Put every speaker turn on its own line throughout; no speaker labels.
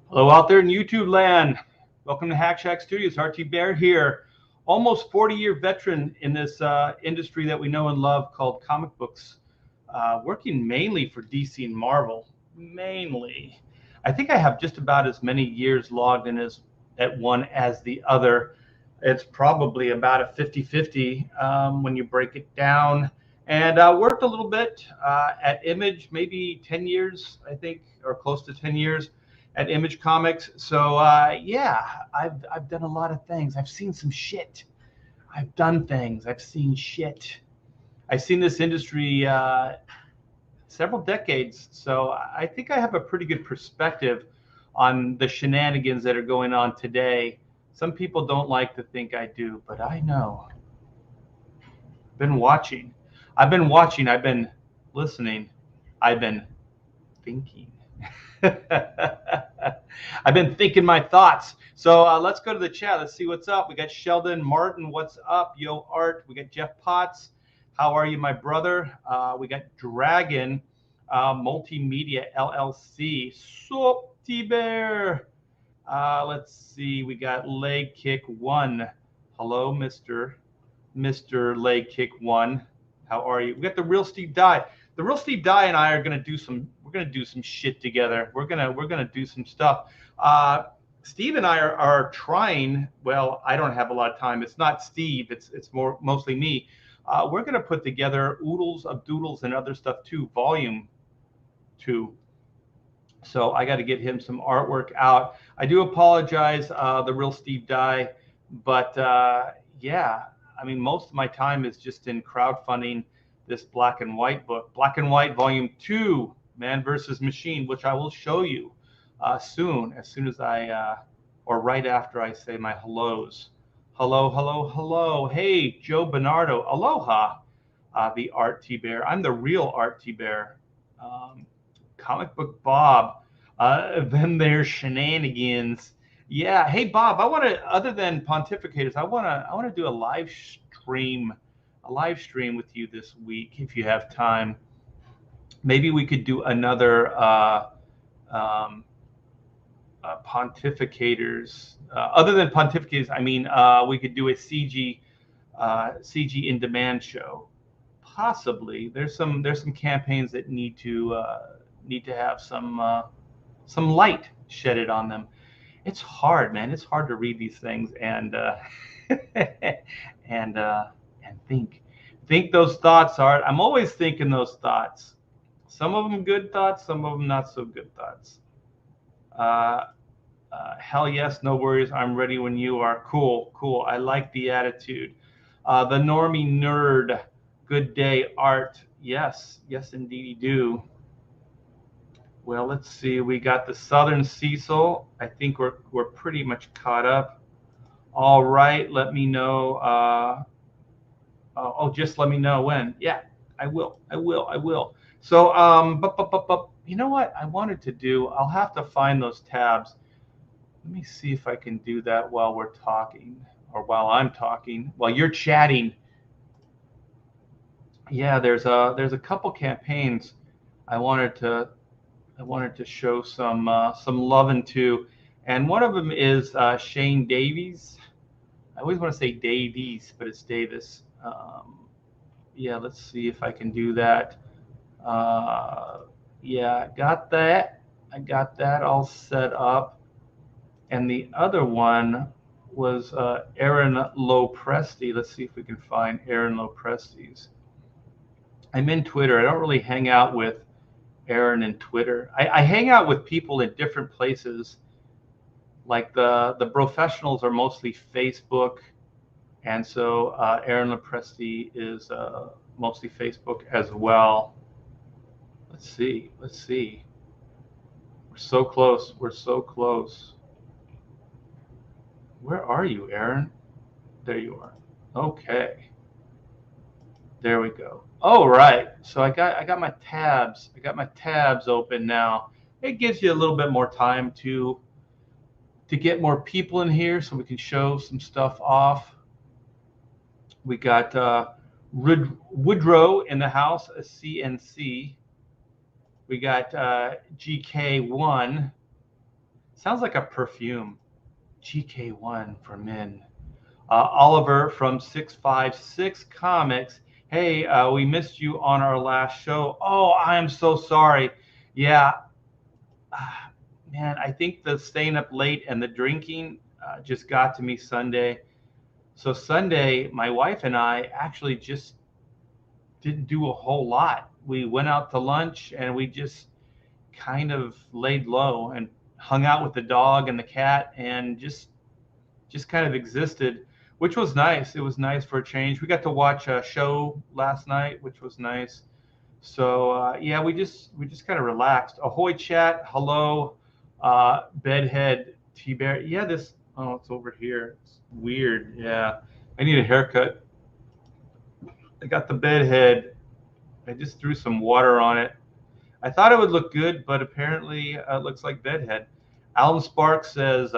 Hello out there in YouTube land. Welcome to Hack Shack Studios. RT Bear here. Almost 40-year veteran in this industry that we know and love called comic books. Working mainly for DC and Marvel. Mainly. I think I have just about as many years logged in as at one as the other. It's probably about a 50-50 when you break it down. And worked a little bit at Image, maybe 10 years, I think, or close to 10 years at Image Comics. So yeah, I've done a lot of things. I've seen some shit. I've done things. I've seen shit. I've seen this industry several decades. So I think I have a pretty good perspective on the shenanigans that are going on today. Some people don't like to think I do, but I know. Been watching. I've been watching. I've been listening. I've been thinking. I've been thinking my thoughts. So let's go to the chat. Let's see what's up. We got Sheldon Martin. What's up? Yo, Art. We got Jeff Potts. How are you, my brother? We got Dragon Multimedia LLC. Sup, T-Bear. Let's see. We got Leg Kick 1. Hello, Mr. Leg Kick 1. How are you? We got the Real Steve Dye. The Real Steve Dye and I are gonna do some. We're gonna do some shit together. We're gonna do some stuff. Steve and I are trying. Well, I don't have a lot of time. It's not Steve. It's mostly me. We're gonna put together Oodles of Doodles and other stuff too, Volume 2. So I got to get him some artwork out. I do apologize, the Real Steve Dye, but yeah. I mean, most of my time is just in crowdfunding this Black and White book, Black and White Volume 2, Man versus Machine, which I will show you soon, as soon as or right after I say my hellos. Hello, hello, hello. Hey, Joe Bernardo. Aloha, the Art T-Bear. I'm the real Art T-Bear. Comic Book Bob. Then there's shenanigans. Yeah. Hey, Bob. I want to, other than pontificators, I want to do a live stream with you this week if you have time. Maybe we could do another pontificators. Other than pontificators, I mean, we could do a CG in demand show. Possibly. There's some campaigns that need to have some light shedded on them. It's hard, man. It's hard to read these things and and think those thoughts, Art. I'm always thinking those thoughts. Some of them good thoughts, some of them not so good thoughts. Hell yes, no worries. I'm ready when you are. Cool. I like the attitude. The normie nerd. Good day, Art. Yes, indeed, do. Well, let's see. We got the Southern Cecil. I think we're pretty much caught up. All right. Let me know. Just let me know when. Yeah, I will. So, you know what I wanted to do? I'll have to find those tabs. Let me see if I can do that while we're talking, or while I'm talking, while you're chatting. Yeah, there's a couple campaigns I wanted to show some love into, and one of them is Shane Davies. I always want to say Davies, but it's Davis. Yeah, let's see if I can do that. Yeah, I got that all set up. And the other one was Aaron Lopresti. Let's see if we can find Aaron Lopresti's. I'm in Twitter. I don't really hang out with Aaron in Twitter. I hang out with people in different places. Like the professionals are mostly Facebook, and so Aaron Lopresti is mostly Facebook as well. Let's see. We're so close. Where are you, Aaron? There you are. Okay. There we go. All right. So I got my tabs. Open now. It gives you a little bit more time to get more people in here so we can show some stuff off. We got Woodrow in the house, a CNC. We got GK1. Sounds like a perfume. GK1 for men. Oliver from 656 Comics. Hey, we missed you on our last show. Oh, I am so sorry. Yeah, man, I think the staying up late and the drinking just got to me Sunday. So Sunday, my wife and I actually just didn't do a whole lot. We went out to lunch and we just kind of laid low and hung out with the dog and the cat and just kind of existed, which was nice. It was nice for a change. We got to watch a show last night, which was nice. So yeah, we just kind of relaxed. Ahoy chat, hello, bedhead T-Bear. Yeah, this, oh, it's over here. It's weird. Yeah, I need a haircut. I got the bedhead. I just threw some water on it. I thought it would look good, but apparently it looks like bedhead. Alan Sparks says,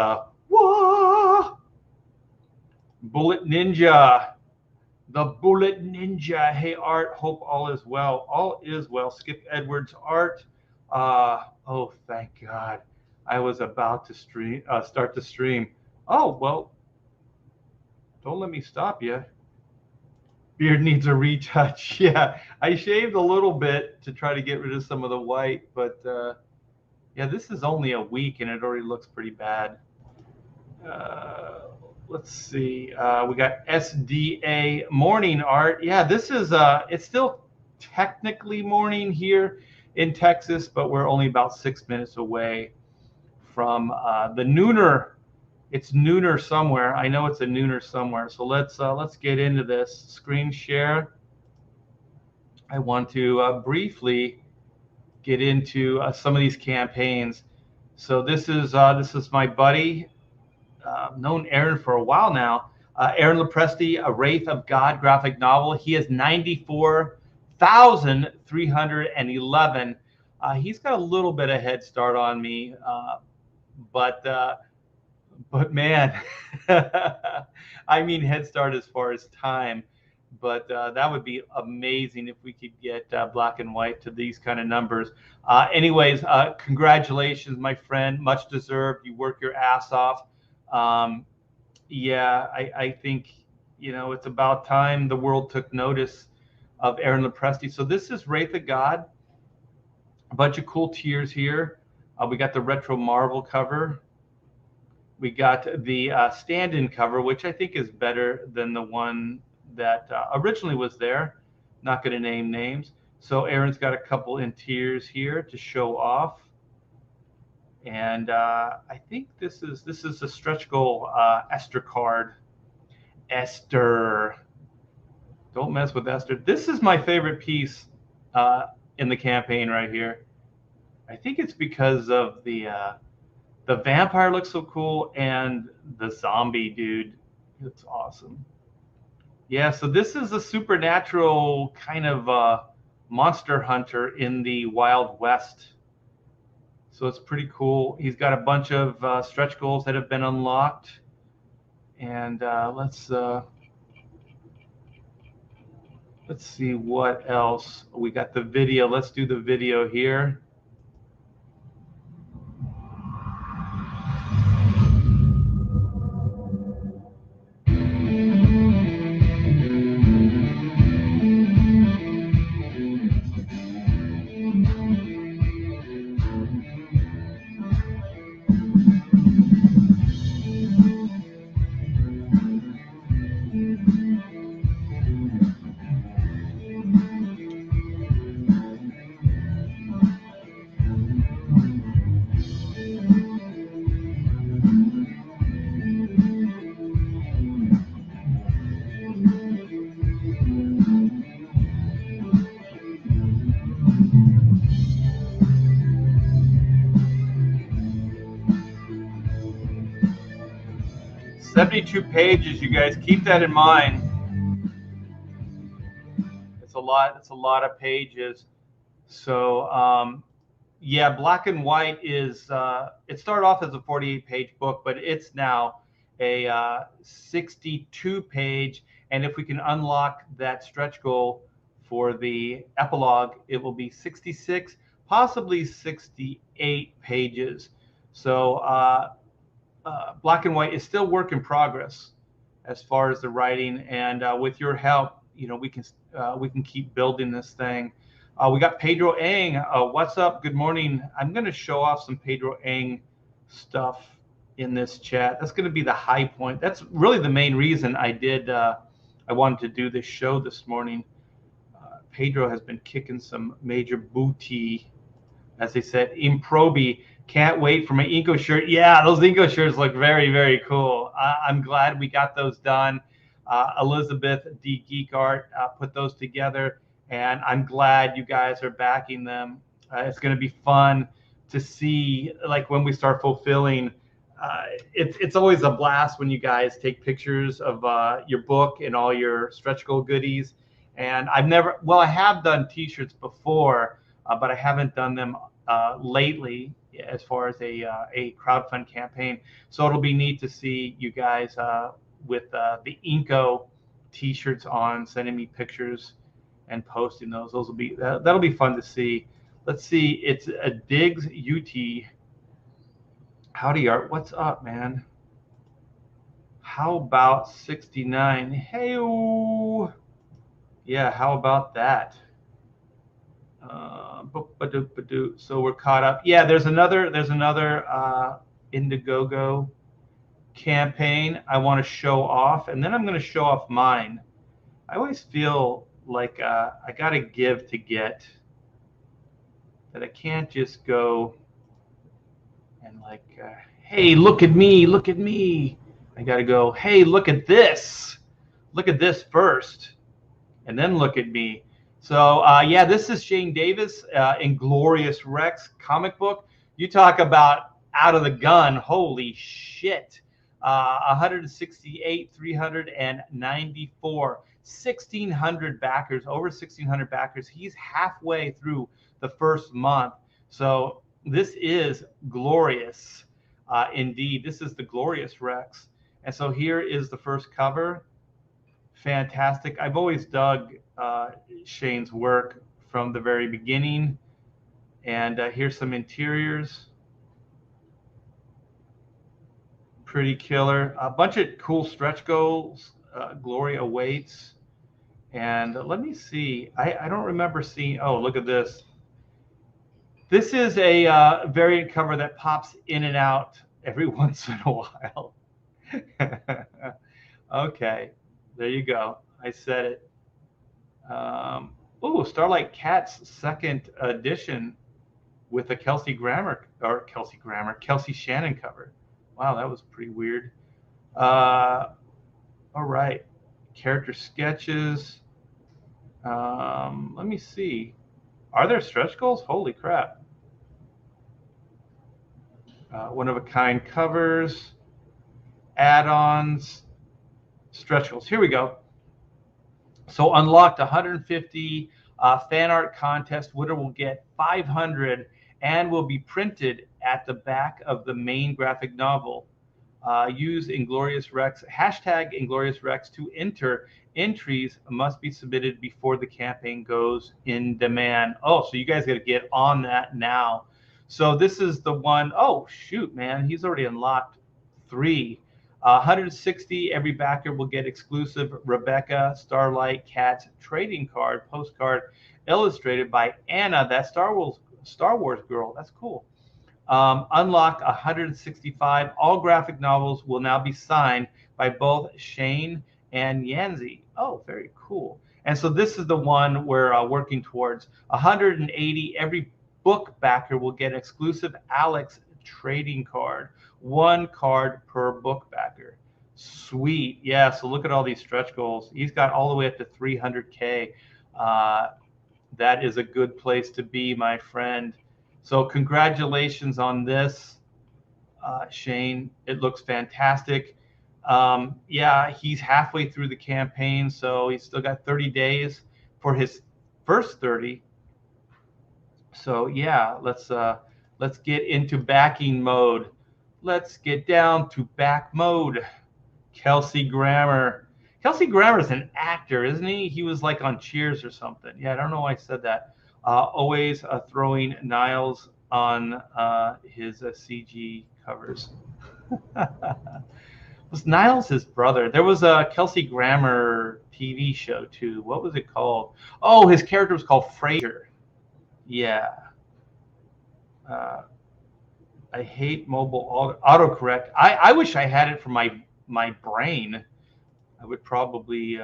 "Whoa, Bullet Ninja, the Bullet Ninja. Hey, Art, hope all is well. All is well. Skip Edwards, Art. Oh, thank God. I was about to start the stream. Oh, well, don't let me stop you. Beard needs a retouch. Yeah, I shaved a little bit to try to get rid of some of the white, but yeah, this is only a week and it already looks pretty bad. Let's see. We got SDA morning, Art. Yeah, this is it's still technically morning here in Texas, but we're only about 6 minutes away from the nooner. It's nooner somewhere. I know it's a nooner somewhere. So let's get into this. Screen share. I want to briefly get into some of these campaigns. So this is my buddy. Known Aaron for a while now. Aaron Lopresti, A Wraith of God graphic novel. He has 94,311. He's got a little bit of head start on me, but man, I mean head start as far as time. But that would be amazing if we could get Black and White to these kind of numbers. Anyways, congratulations, my friend. Much deserved. You work your ass off. Yeah, I think, it's about time the world took notice of Aaron Lopresti. So this is Wraith of God. A bunch of cool tiers here. We got the retro Marvel cover. We got the stand-in cover, which I think is better than the one that originally was there. Not going to name names. So Aaron's got a couple in tiers here to show off. And I think this is a stretch goal Esther card. Esther. Don't mess with Esther. This is my favorite piece in the campaign right here. I think it's because of the vampire looks so cool and the zombie dude. It's awesome. Yeah, so this is a supernatural kind of monster hunter in the Wild West. So it's pretty cool. He's got a bunch of stretch goals that have been unlocked. And let's see what else. We got the video. Let's do the video here. "72 pages, you guys. Keep that in mind. It's a lot. It's a lot of pages. So yeah, Black and White is it started off as a 48-page book, but it's now a 62-page. And if we can unlock that stretch goal for the epilogue, it will be 66, possibly 68 pages. So black and white is still work in progress as far as the writing, and with your help, we can keep building this thing. We got Pedro Ang. What's up? Good morning. I'm going to show off some Pedro Ang stuff in this chat. That's going to be the high point. That's really the main reason I wanted to do this show this morning. Pedro has been kicking some major booty, as they said, improbi. Can't wait for my Inco shirt. Yeah, those Inco shirts look very, very cool. I'm glad we got those done. Elizabeth D. Geek Art put those together, and I'm glad you guys are backing them. It's going to be fun to see, like, when we start fulfilling. It's always a blast when you guys take pictures of your book and all your stretch goal goodies. And I have done T-shirts before, but I haven't done them lately as far as a crowdfund campaign. So it'll be neat to see you guys with the Inco T-shirts on, sending me pictures and posting those. That'll be fun to see. Let's see. It's a Diggs UT. Howdy Art. What's up, man? How about 69? Hey-o. Yeah, how about that? So we're caught up. Yeah, there's another Indiegogo campaign I want to show off, and then I'm going to show off mine. I always feel like I got to give to get, that I can't just go and like, hey, look at me, look at me. I got to go, hey, look at this first, and then look at me. So, yeah, this is Shane Davis Inglorious Rex comic book. You talk about out of the gun. Holy shit. 168, 394, 1,600 backers, over 1,600 backers. He's halfway through the first month. So this is glorious indeed. This is the Glorious Rex. And so here is the first cover. Fantastic. I've always dug Shane's work from the very beginning. And here's some interiors. Pretty killer. A bunch of cool stretch goals. Glory awaits. And let me see. I don't remember seeing. Oh, look at this. This is a variant cover that pops in and out every once in a while. Okay. There you go. I said it. Starlight Cat's second edition with a Kelsey Shannon cover. Wow, that was pretty weird. All right. Character sketches. Let me see. Are there stretch goals? Holy crap. One of a kind covers. Add-ons. Stretch goals. Here we go. So unlocked 150 fan art contest. Winner will get 500 and will be printed at the back of the main graphic novel. Use Inglorious Rex, hashtag Inglorious Rex to enter. Entries must be submitted before the campaign goes in demand. Oh, so you guys got to get on that now. So this is the one. Oh, shoot, man. He's already unlocked 3. 160, every backer will get exclusive Rebecca Starlight Cat trading card, postcard illustrated by Anna, that Star Wars girl. That's cool. Unlock 165. All graphic novels will now be signed by both Shane and Yanzi. Oh, very cool. And so this is the one we're working towards. 180. Every book backer will get exclusive Alex trading card. 1 card per book backer. Sweet. Yeah, so look at all these stretch goals. He's got all the way up to 300K. That is a good place to be, my friend. So congratulations on this, Shane. It looks fantastic. Yeah, he's halfway through the campaign, so he's still got 30 days for his first 30. So yeah, let's get into backing mode. Let's get down to back mode. Kelsey Grammer. Kelsey Grammer is an actor, isn't he? He was like on Cheers or something. Yeah, I don't know why I said that. Always throwing Niles on his CG covers. Was Niles his brother? There was a Kelsey Grammer TV show too. What was it called? Oh, his character was called Fraser. Yeah. Uh, I hate mobile autocorrect. I wish I had it for my brain. I would probably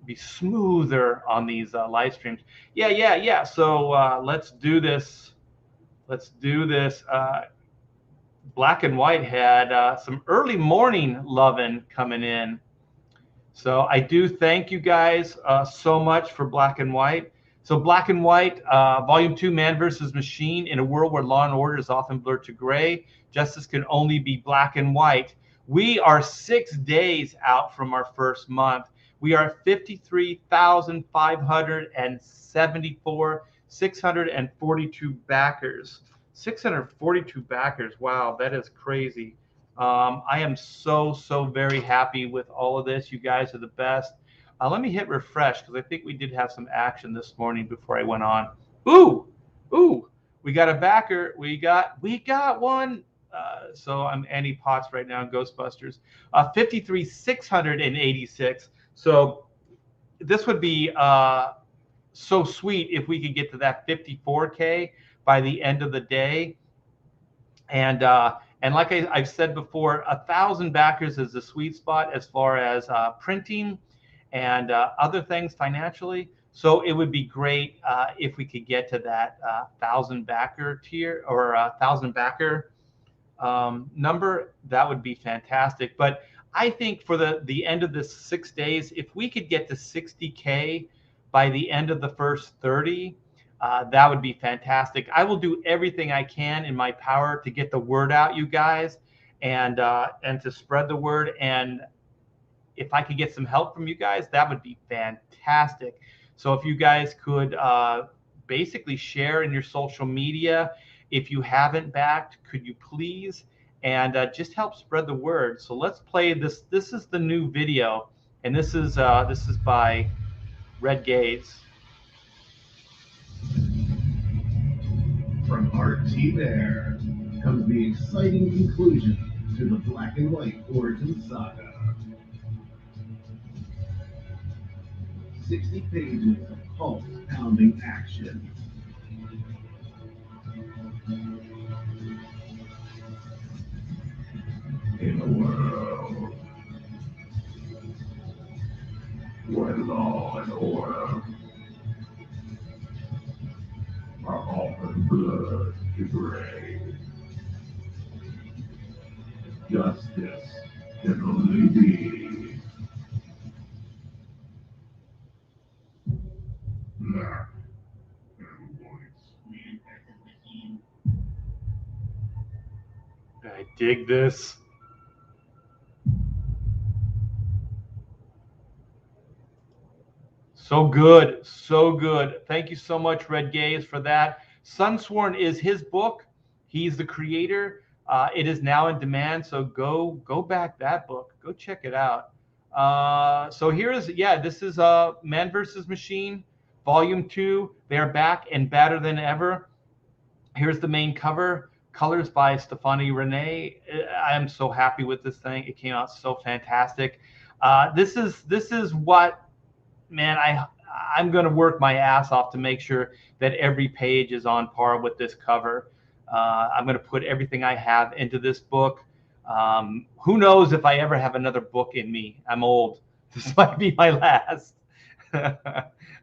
be smoother on these live streams. Yeah. So let's do this. Let's do this. Black and White had some early morning loving coming in. So I do thank you guys so much for Black and White. So Black and White, Volume 2, Man versus Machine. In a world where law and order is often blurred to gray, justice can only be black and white. We are 6 days out from our first month. We are at 53,574, 642 backers. 642 backers. Wow, that is crazy. I am so very happy with all of this. You guys are the best. Let me hit refresh because I think we did have some action this morning before I went on. Ooh, we got a backer. We got one. So I'm Annie Potts right now in Ghostbusters. 53,686. So this would be so sweet if we could get to that 54K by the end of the day. And like I've said before, 1,000 backers is the sweet spot as far as printing and other things financially. So it would be great if we could get to that 1,000 backer tier or 1,000 backer number. That would be fantastic. But I think for the end of this 6 days, if we could get to 60K by the end of the first 30, that would be fantastic. I will do everything I can in my power to get the word out, you guys, and to spread the word. And if I could get some help from you guys, that would be fantastic. So if you guys could basically share in your social media, if you haven't backed, could you please? And just help spread the word. So let's play this. This is the new video, and this is by Red Gaze.
From our team there comes the exciting conclusion to the Black and White origin saga. 60 pages of pulse-pounding action. In a world where law and order are often blurred to gray, justice can only be black and white.
I dig this. So good, so good. Thank you so much, Red Gaze, for that. Sunsworn is his book. He's the creator. It is now in demand, so go back that book. Go check it out. So this is Man vs. Machine, Volume 2. They are back and badder than ever. Here's the main cover. Colors by Stephanie Renee. I am so happy with this thing. It came out so fantastic. This is what, man, I'm going to work my ass off to make sure that every page is on par with this cover. I'm going to put everything I have into this book. Who knows if I ever have another book in me? I'm old. This might be my last.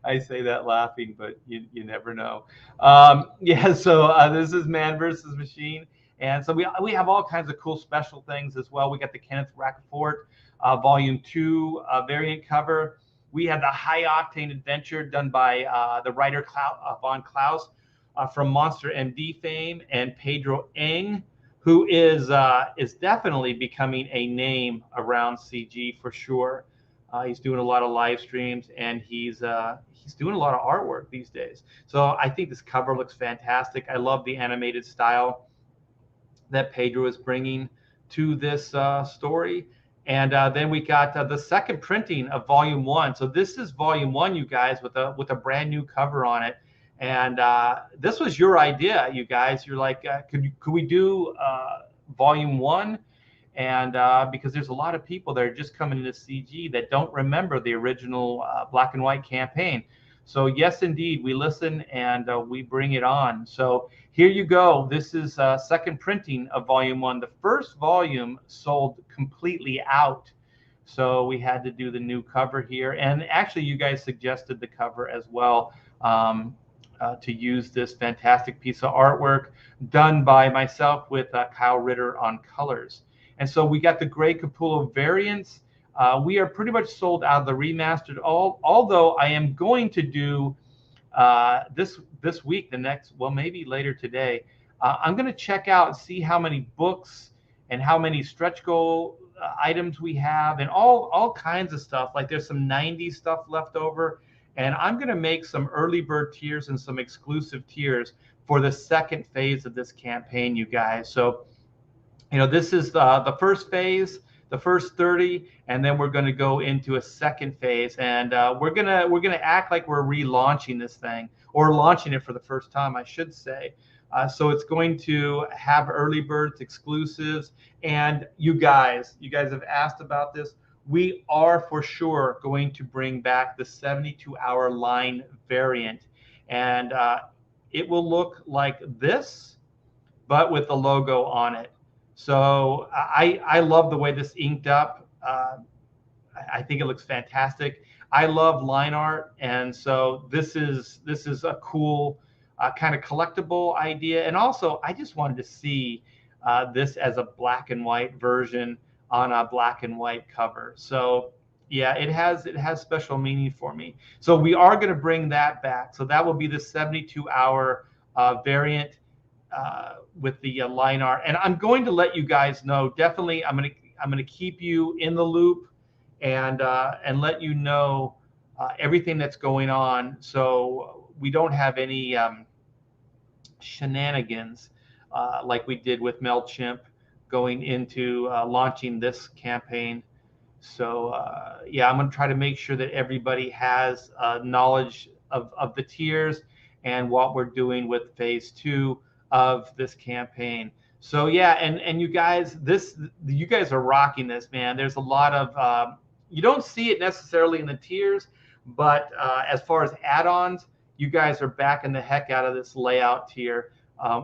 I say that laughing, but you never know. So this is Man versus Machine. And so we have all kinds of cool special things as well. We got the Kenneth Racaport Volume 2 variant cover. We have the High Octane Adventure done by the writer Von Klaus from Monster MD fame, and Pedro Eng, who is definitely becoming a name around CG for sure. He's doing a lot of live streams, and he's doing a lot of artwork these days. So I think this cover looks fantastic. I love the animated style that Pedro is bringing to this story. And then we got the second printing of Volume 1. So this is Volume 1, you guys, with a brand new cover on it. And this was your idea, you guys. You're like, could we do volume 1? And because there's a lot of people that are just coming into CG that don't remember the original black and white campaign. So yes, indeed, we listen and we bring it on. So here you go. This is second printing of volume 1. The first volume sold completely out. So we had to do the new cover here. And actually, you guys suggested the cover as well, to use this fantastic piece of artwork done by myself with Kyle Ritter on colors. And so we got the Gray Capullo variants. We are pretty much sold out of the remastered, although I am going to do this week, well, maybe later today, I'm going to check out and see how many books and how many stretch goal items we have, and all kinds of stuff. Like there's some 90s stuff left over, and I'm going to make some early bird tiers and some exclusive tiers for the second phase of this campaign, you guys. So, this is the first phase, the first 30, and then we're going to go into a second phase, and we're gonna act like we're relaunching this thing, or launching it for the first time, I should say. So it's going to have early birds, exclusives, and you guys have asked about this. We are for sure going to bring back the 72-hour line variant, and it will look like this, but with the logo on it. So I love the way this inked up. I think it looks fantastic. I love line art, and so this is a cool kind of collectible idea. And also, I just wanted to see this as a black and white version on a black and white cover. So yeah, it has special meaning for me. So we are going to bring that back. So that will be the 72-hour variant with the line art. And I'm going to let you guys know. Definitely, I'm gonna keep you in the loop and let you know everything that's going on, so we don't have any shenanigans like we did with MailChimp going into launching this campaign. So yeah, I'm going to try to make sure that everybody has knowledge of the tiers and what we're doing with phase 2 of this campaign. So yeah, and you guys are rocking this, man. There's a lot of you don't see it necessarily in the tiers, but as far as add-ons, you guys are backing the heck out of this layout tier,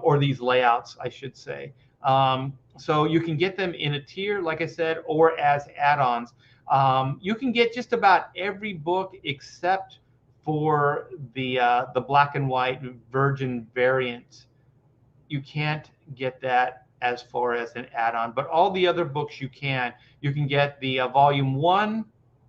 or these layouts, I should say. So you can get them in a tier, like I said, or as add-ons. You can get just about every book except for the black and white Virgin variant. You can't get that as far as an add-on, but all the other books you can. You can get the volume 1,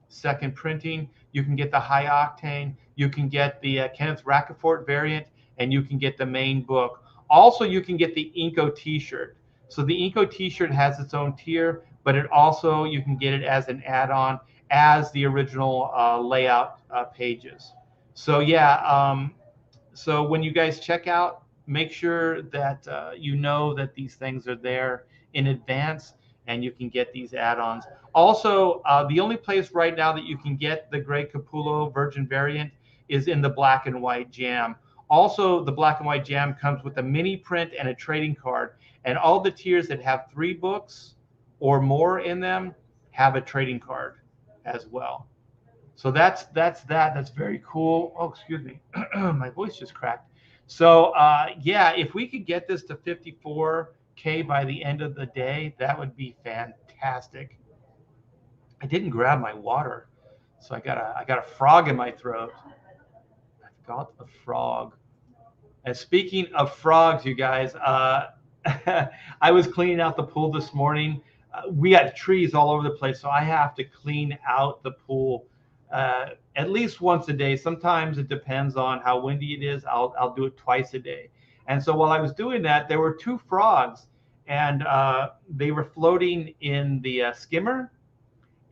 second printing. You can get the high octane. You can get the Kenneth Rocafort variant, and you can get the main book. Also, you can get the Inco T-shirt. So the Inco T-shirt has its own tier, but it also, you can get it as an add-on as the original layout pages. So yeah, so when you guys check out, make sure that you know that these things are there in advance, and you can get these add-ons. Also, the only place right now that you can get the Gray Capullo Virgin variant is in the black and white jam. Also, the black and white jam comes with a mini print and a trading card, and all the tiers that have 3 books or more in them have a trading card as well. So that's very cool. Oh, excuse me, my voice just cracked. So yeah, if we could get this to 54K by the end of the day, that would be fantastic. I didn't grab my water, so I got a frog in my throat. I've got a frog. And speaking of frogs, you guys, I was cleaning out the pool this morning. We got trees all over the place, so I have to clean out the pool at least once a day. Sometimes it depends on how windy it is. I'll do it twice a day. And so while I was doing that, there were 2 frogs, and they were floating in the skimmer,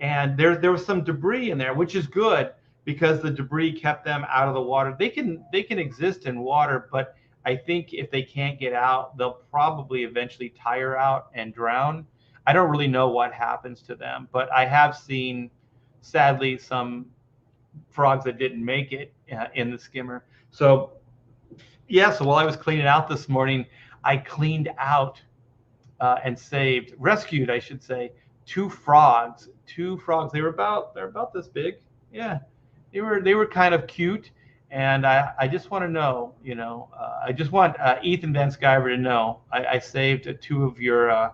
and there was some debris in there, which is good because the debris kept them out of the water. They can exist in water, but I think if they can't get out, they'll probably eventually tire out and drown. I don't really know what happens to them, but I have seen, sadly, some frogs that didn't make it in the skimmer. So Yeah, so while I was cleaning out this morning, I cleaned out and rescued, I should say, two frogs. Two frogs. They're about this big. Yeah, they were kind of cute, and I just want to know, I just want Ethan Van Sciver to know I saved two of your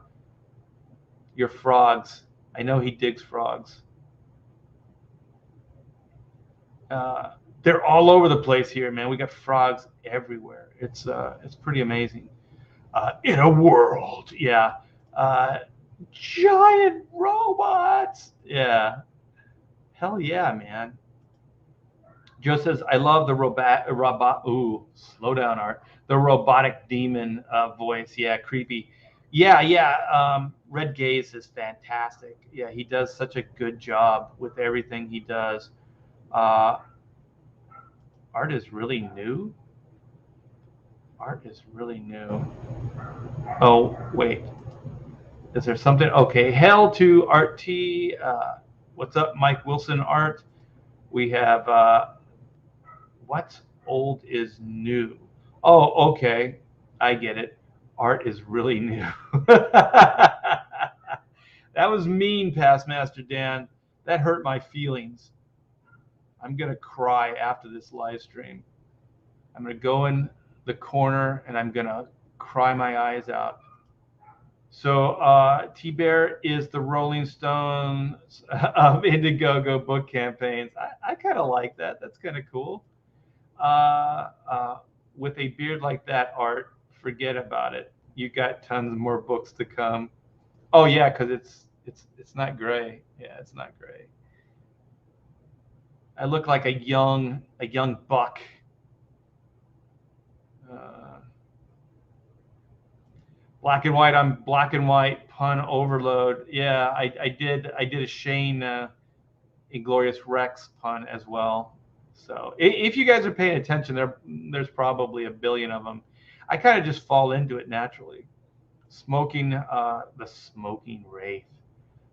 frogs. I know he digs frogs. Uh, they're all over the place here, man. We got frogs everywhere. It's pretty amazing. In a world, yeah. Uh, Giant robots, yeah. Hell yeah, man. Joe says, I love the robot. Ooh, slow down, Art. The robotic demon voice. Yeah, creepy. Yeah, yeah. Red Gaze is fantastic. Yeah, he does such a good job with everything he does. Uh, Art is really new. Art is really new. Oh, wait. Is there something? Okay. Hell to Art T. What's up, Mike Wilson Art? We have what's old is new. Oh, okay. I get it. Art is really new. That was mean, Past Master Dan. That hurt my feelings. I'm going to cry after this live stream. I'm going to go in the corner and I'm going to cry my eyes out. So T-Bear is the Rolling Stones of Indiegogo book campaigns. I kind of like that. That's kind of cool. With a beard like that, Art, forget about it. You got tons more books to come. Oh yeah, because it's not gray. Yeah, it's not gray. I look like a young buck. Uh, Black and white. I'm black and white. Pun overload. Yeah, I did a Shane Inglorious Rex pun as well. So if you guys are paying attention, there's probably a billion of them. I kind of just fall into it naturally. The smoking wraith.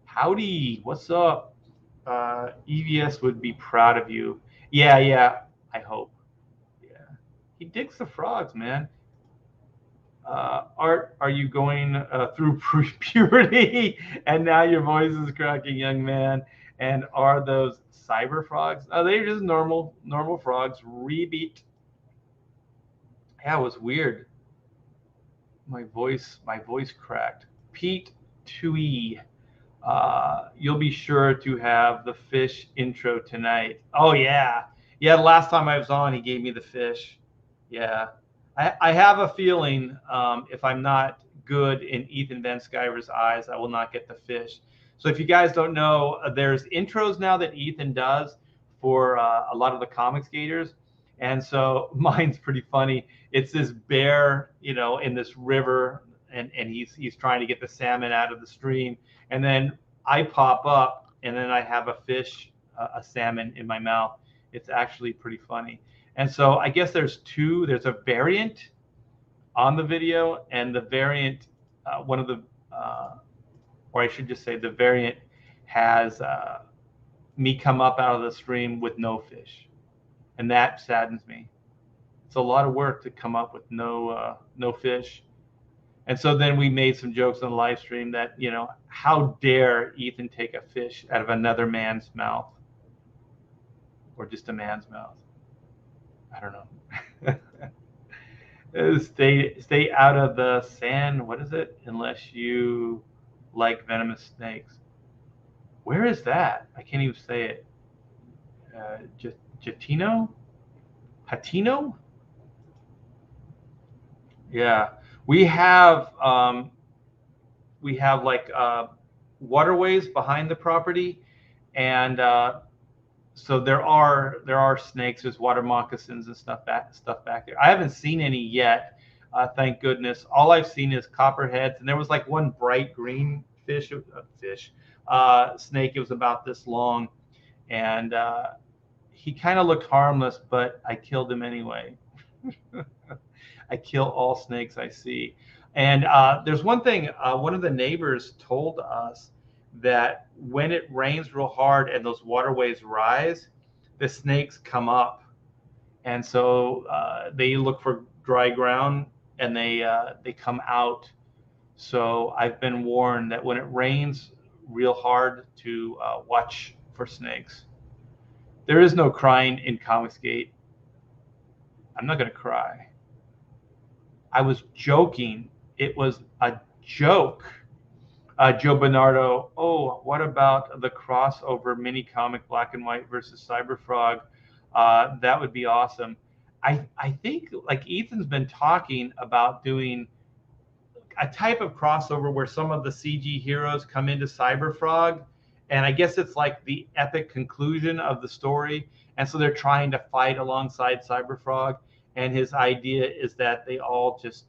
Howdy, what's up? EVS would be proud of you. Yeah, yeah. I hope. Yeah, he digs the frogs, man. Art, are you going through puberty and now your voice is cracking, young man? And are those cyber frogs? They're just normal frogs. Rebeat. Yeah, it was weird. My voice cracked. Pete Tui. You'll be sure to have the fish intro tonight. Oh yeah, yeah. Last time I was on, he gave me the fish. Yeah, I have a feeling if I'm not good in Ethan Van Sciver's eyes, I will not get the fish. So if you guys don't know, there's intros now that Ethan does for a lot of the comics gators, and so mine's pretty funny. It's this bear, in this river, and he's trying to get the salmon out of the stream, and then I pop up, and then I have a fish, a salmon in my mouth. It's actually pretty funny. And so I guess there's two. There's a variant on the video, and the variant, one of the, or I should just say, the variant has me come up out of the stream with no fish, and that saddens me. It's a lot of work to come up with no fish. And so then we made some jokes on the live stream that, how dare Ethan take a fish out of another man's mouth, or just a man's mouth? I don't know. Stay out of the sand. What is it? Unless you like venomous snakes. Where is that? I can't even say it. Jatino? Hatino? Yeah, we have like waterways behind the property, and so there are snakes. There's water moccasins and stuff back there. I haven't seen any yet, thank goodness. All I've seen is copperheads, and there was like one bright green snake. It was about this long, and he kind of looked harmless, but I killed him anyway. I kill all snakes I see. And there's one thing, one of the neighbors told us that when it rains real hard and those waterways rise, the snakes come up. And so they look for dry ground, and they come out. So I've been warned that when it rains real hard to watch for snakes. There is no crying in Comicsgate. I'm not going to cry. I was joking. It was a joke. Joe Bernardo, oh, what about the crossover mini comic Black and White versus Cyberfrog? That would be awesome. I think like Ethan's been talking about doing a type of crossover where some of the CG heroes come into Cyberfrog, and I guess it's like the epic conclusion of the story, and so they're trying to fight alongside Cyberfrog. And his idea is that they don't all just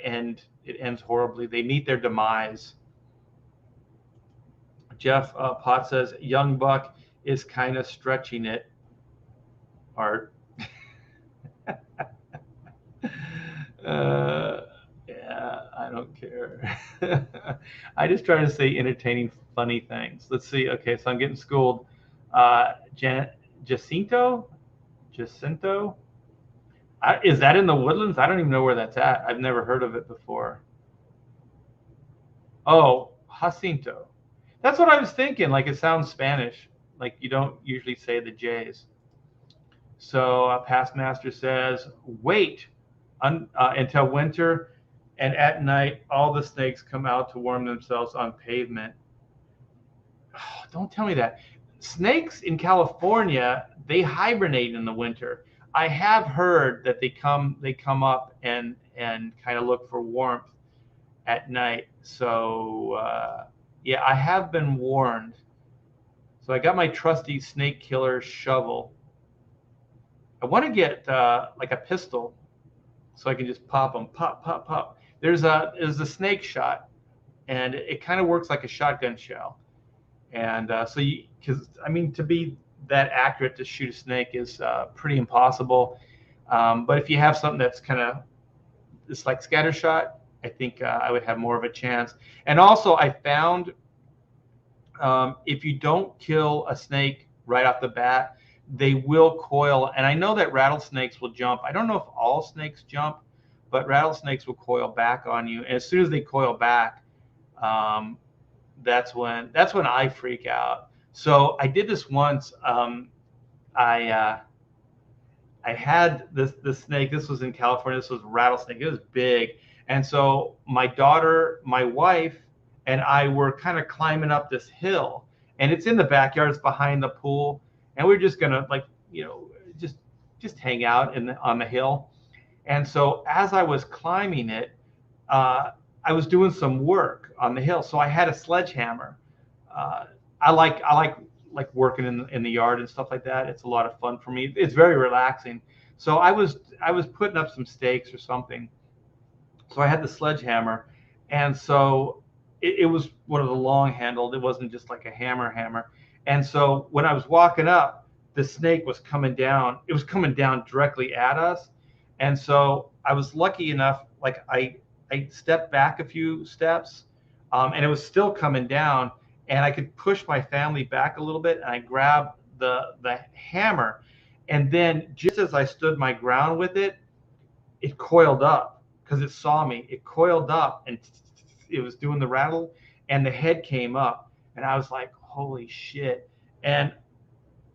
end. It ends horribly. They meet their demise. Jeff Potts says Young Buck is kind of stretching it. Art. Yeah, I don't care. I just try to say entertaining, funny things. Let's see. Okay, so I'm getting schooled. Jacinto? Is that in the Woodlands? I don't even know where that's at. I've never heard of it before. Oh, Jacinto. That's what I was thinking. Like it sounds Spanish. Like you don't usually say the J's. So Past Master says, wait until winter, and at night all the snakes come out to warm themselves on pavement. Oh, don't tell me that. Snakes in California, they hibernate in the winter. I have heard that they come up and kind of look for warmth at night. So yeah, I have been warned. So I got my trusty snake killer shovel. I want to get like a pistol so I can just pop them, pop, pop, pop. There's a snake shot, and it kind of works like a shotgun shell. And because I mean, to be that accurate to shoot a snake is pretty impossible. But if you have something that's kind of it's like scatter shot, I think I would have more of a chance. And also, I found if you don't kill a snake right off the bat, they will coil. And I know that rattlesnakes will jump. I don't know if all snakes jump, but rattlesnakes will coil back on you. And as soon as they coil back, that's when I freak out. So I did this once. I had this snake. This was in California. This was a rattlesnake. It was big. And so my daughter, my wife, and I were kind of climbing up this hill. And it's in the backyard. It's behind the pool. And we're just gonna just hang out on the hill. And so as I was climbing it, I was doing some work on the hill. So I had a sledgehammer. I like working in the yard and stuff like that. It's a lot of fun for me. It's very relaxing. So I was putting up some stakes or something. So I had the sledgehammer, and so it was one of the long handled. It wasn't just like a hammer. And so when I was walking up, the snake was coming down. It was coming down directly at us. And so I was lucky enough, like I stepped back a few steps, and it was still coming down. And I could push my family back a little bit, and I grabbed the hammer. And then just as I stood my ground with it, it coiled up because it saw me. It coiled up, and it was doing the rattle, and the head came up. And I was like, holy shit. And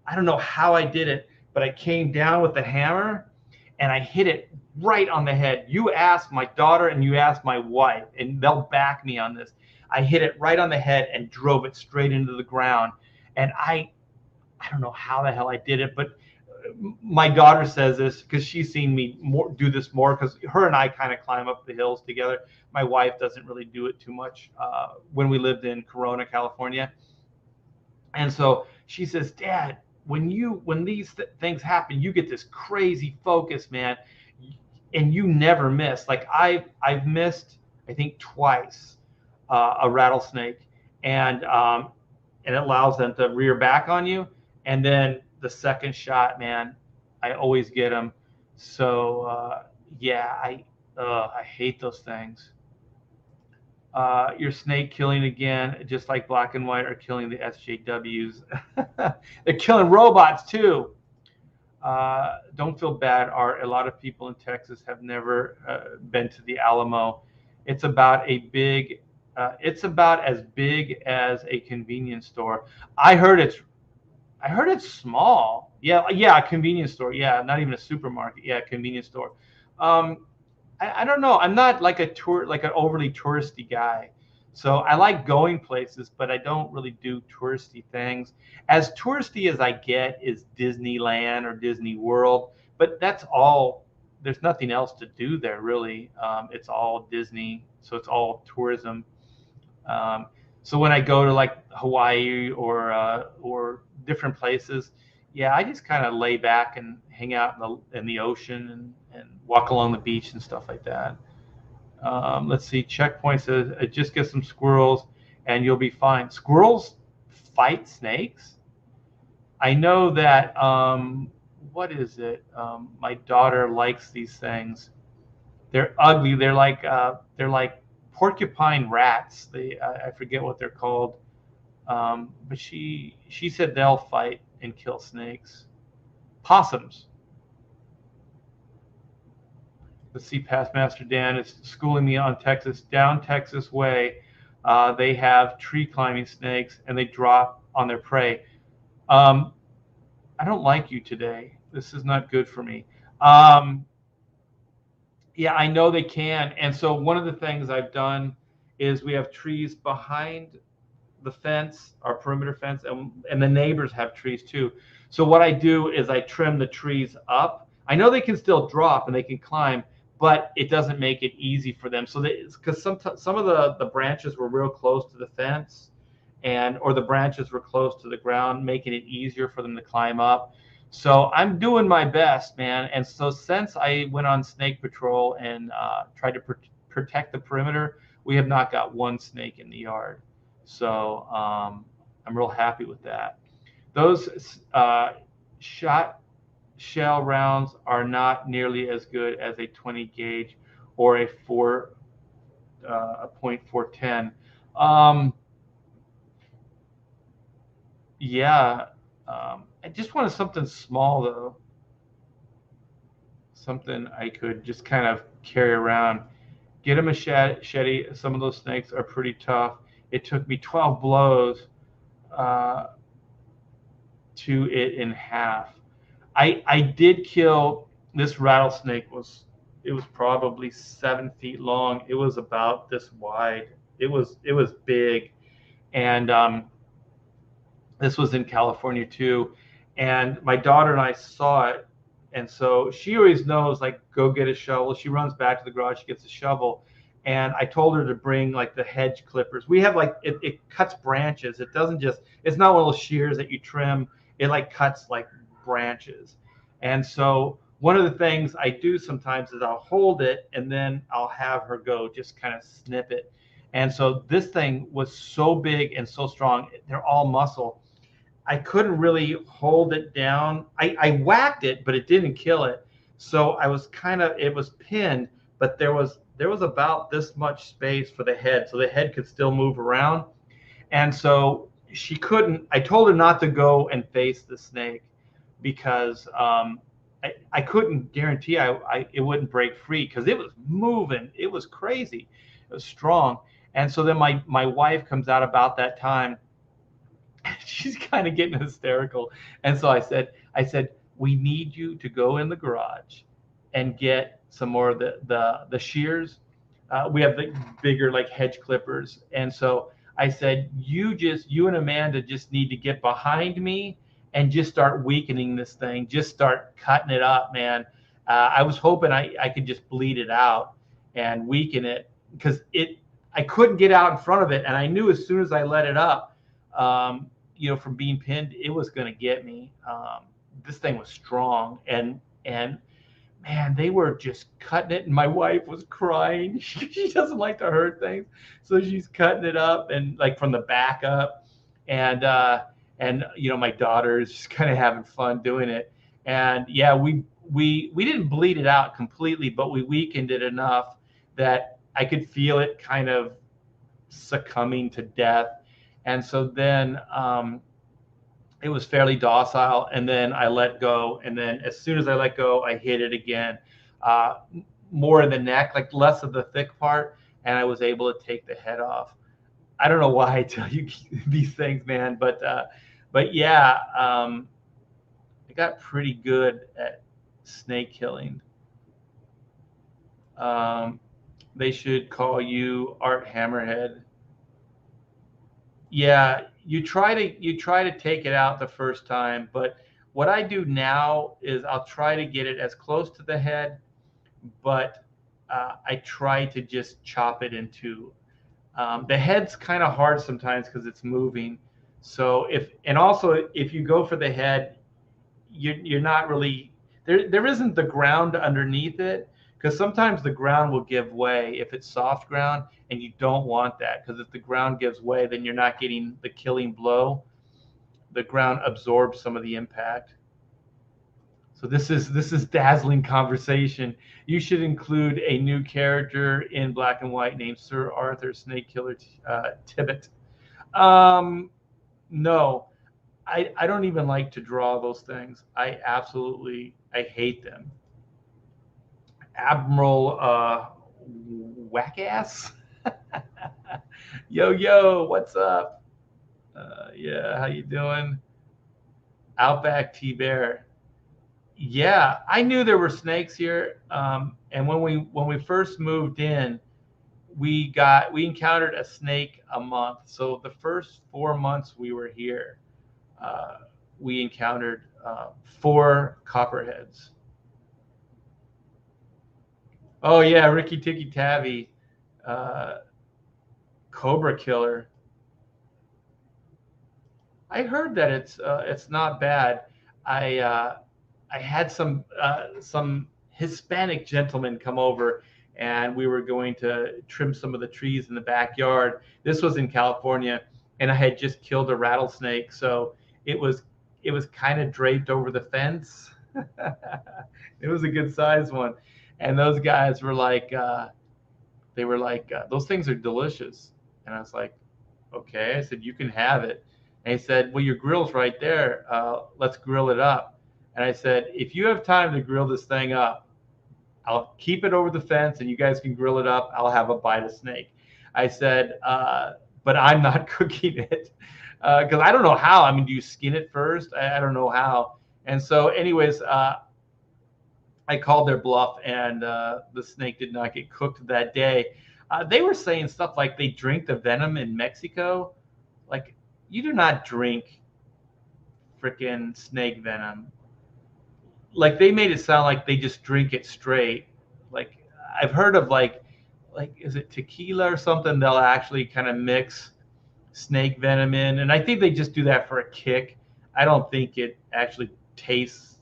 I don't know how I did it, but I came down with the hammer, and I hit it right on the head. You ask my daughter and you ask my wife, and they'll back me on this. I hit it right on the head and drove it straight into the ground. And I don't know how the hell I did it, but my daughter says this because she's seen me do this more because her and I kind of climb up the hills together. My wife doesn't really do it too much when we lived in Corona, California. And so she says, Dad, when these things happen, you get this crazy focus, man, and you never miss. Like I've missed, I think, twice a rattlesnake, and it allows them to rear back on you. And then the second shot, man, I always get them. So yeah, I hate those things. Your snake killing again, just like Black and White are killing the SJWs. They're killing robots too. Don't feel bad, Art. A lot of people in Texas have never been to the Alamo. It's about a big. It's about as big as a convenience store. I heard it's. I heard it's small. Yeah, yeah, a convenience store. Yeah, not even a supermarket. Yeah, a convenience store. Um, I don't know. I'm not like a tour, like an overly touristy guy. So I like going places, but I don't really do touristy things. As touristy as I get is Disneyland or Disney World, but that's all. There's nothing else to do there really. It's all Disney, so it's all tourism. Um, so when I go to like Hawaii or different places, yeah, I just kind of lay back and hang out in the ocean and walk along the beach and stuff like that. Let's see, checkpoint says just get some squirrels and you'll be fine. Squirrels fight snakes. I know that. What is it? My daughter likes these things. They're ugly. They're like porcupine rats. I forget what they're called. But she said they'll fight and kill snakes. Possums. Let's see, past Master Dan is schooling me on Texas. Down Texas way, they have tree climbing snakes and they drop on their prey. Um, I don't like you today. This is not good for me. Um, yeah, I know they can. And so one of the things I've done is we have trees behind the fence, our perimeter fence, and the neighbors have trees too. So what I do is I trim the trees up. I know they can still drop and they can climb, but it doesn't make it easy for them. So because some of the branches were real close to the fence, and or the branches were close to the ground, making it easier for them to climb up. So I'm doing my best, man. And so since I went on snake patrol and tried to protect the perimeter, we have not got one snake in the yard. So I'm real happy with that. Those shot shell rounds are not nearly as good as a 20 gauge or a .410. Yeah, I just wanted something small though, something I could just kind of carry around. Get a machete. Some of those snakes are pretty tough. It took me 12 blows uh, to it in half. I did kill this rattlesnake. It was probably 7 feet long. It was about this wide. It was big, and this was in California too. And my daughter and I saw it, and so she always knows like go get a shovel. She runs back to the garage, she gets a shovel, and I told her to bring like the hedge clippers. We have like it cuts branches. It doesn't just it's not one of those shears that you trim. It like cuts like branches. And so one of the things I do sometimes is I'll hold it and then I'll have her go just kind of snip it. And so this thing was so big and so strong. They're all muscle. I couldn't really hold it down. I whacked it, but it didn't kill it. So I was it was pinned, but there was about this much space for the head, so the head could still move around. And so she couldn't. I told her not to go and face the snake because I couldn't guarantee it wouldn't break free because it was moving. It was crazy. It was strong. And so then my wife comes out about that time. She's kind of getting hysterical. And so I said, we need you to go in the garage and get some more of the shears. We have the bigger like hedge clippers. And so I said, you and Amanda just need to get behind me and just start weakening this thing. Just start cutting it up, man. I was hoping I could just bleed it out and weaken it because I couldn't get out in front of it. And I knew as soon as I let it up, from being pinned, it was going to get me. This thing was strong, and man, they were just cutting it, and my wife was crying. She doesn't like to hurt things, so she's cutting it up and like from the back up, and my daughter is just kind of having fun doing it. And yeah, we didn't bleed it out completely, but we weakened it enough that I could feel it kind of succumbing to death. And so then it was fairly docile, and then I let go, and then as soon as I let go, I hit it again, uh, more in the neck, like less of the thick part, and I was able to take the head off. I don't know why I tell you these things, man, but yeah, I got pretty good at snake killing. Um, they should call you Art Hammerhead. Yeah, you try to take it out the first time, but what I do now is I'll try to get it as close to the head, but I try to just chop it in two. The head's kind of hard sometimes because it's moving. So if you go for the head, you're not really there. There isn't the ground underneath it, because sometimes the ground will give way if it's soft ground, and you don't want that, because if the ground gives way, then you're not getting the killing blow. The ground absorbs some of the impact. So this is dazzling conversation. You should include a new character in Black and White named Sir Arthur Snake Killer Tibbet. Um, no, I don't even like to draw those things. I hate them. Admiral Wackass. Yo yo, what's up? Yeah, how you doing? Outback T Bear. Yeah, I knew there were snakes here. And when we first moved in, we encountered a snake a month. So the first 4 months we were here, uh, we encountered four copperheads. Oh yeah, Ricky Tikki Tavi, uh, Cobra Killer. I heard that it's not bad. I had some Hispanic gentlemen come over, and we were going to trim some of the trees in the backyard. This was in California, and I had just killed a rattlesnake, so it was it was kind of draped over the fence. It was a good sized one, and those guys were like, those things are delicious, and I was like, okay. I said, you can have it. And he said, well, your grill's right there. Let's grill it up. And I said, if you have time to grill this thing up, I'll keep it over the fence and you guys can grill it up. I'll have a bite of snake. I said, but I'm not cooking it because I don't know how. I mean, do you skin it first? I don't know how. And so, anyways, I called their bluff, and the snake did not get cooked that day. They were saying stuff like they drink the venom in Mexico. Like, you do not drink freaking snake venom. Like, they made it sound like they just drink it straight. Like, I've heard of like is it tequila or something? They'll actually kind of mix snake venom in, and I think they just do that for a kick. I don't think it actually tastes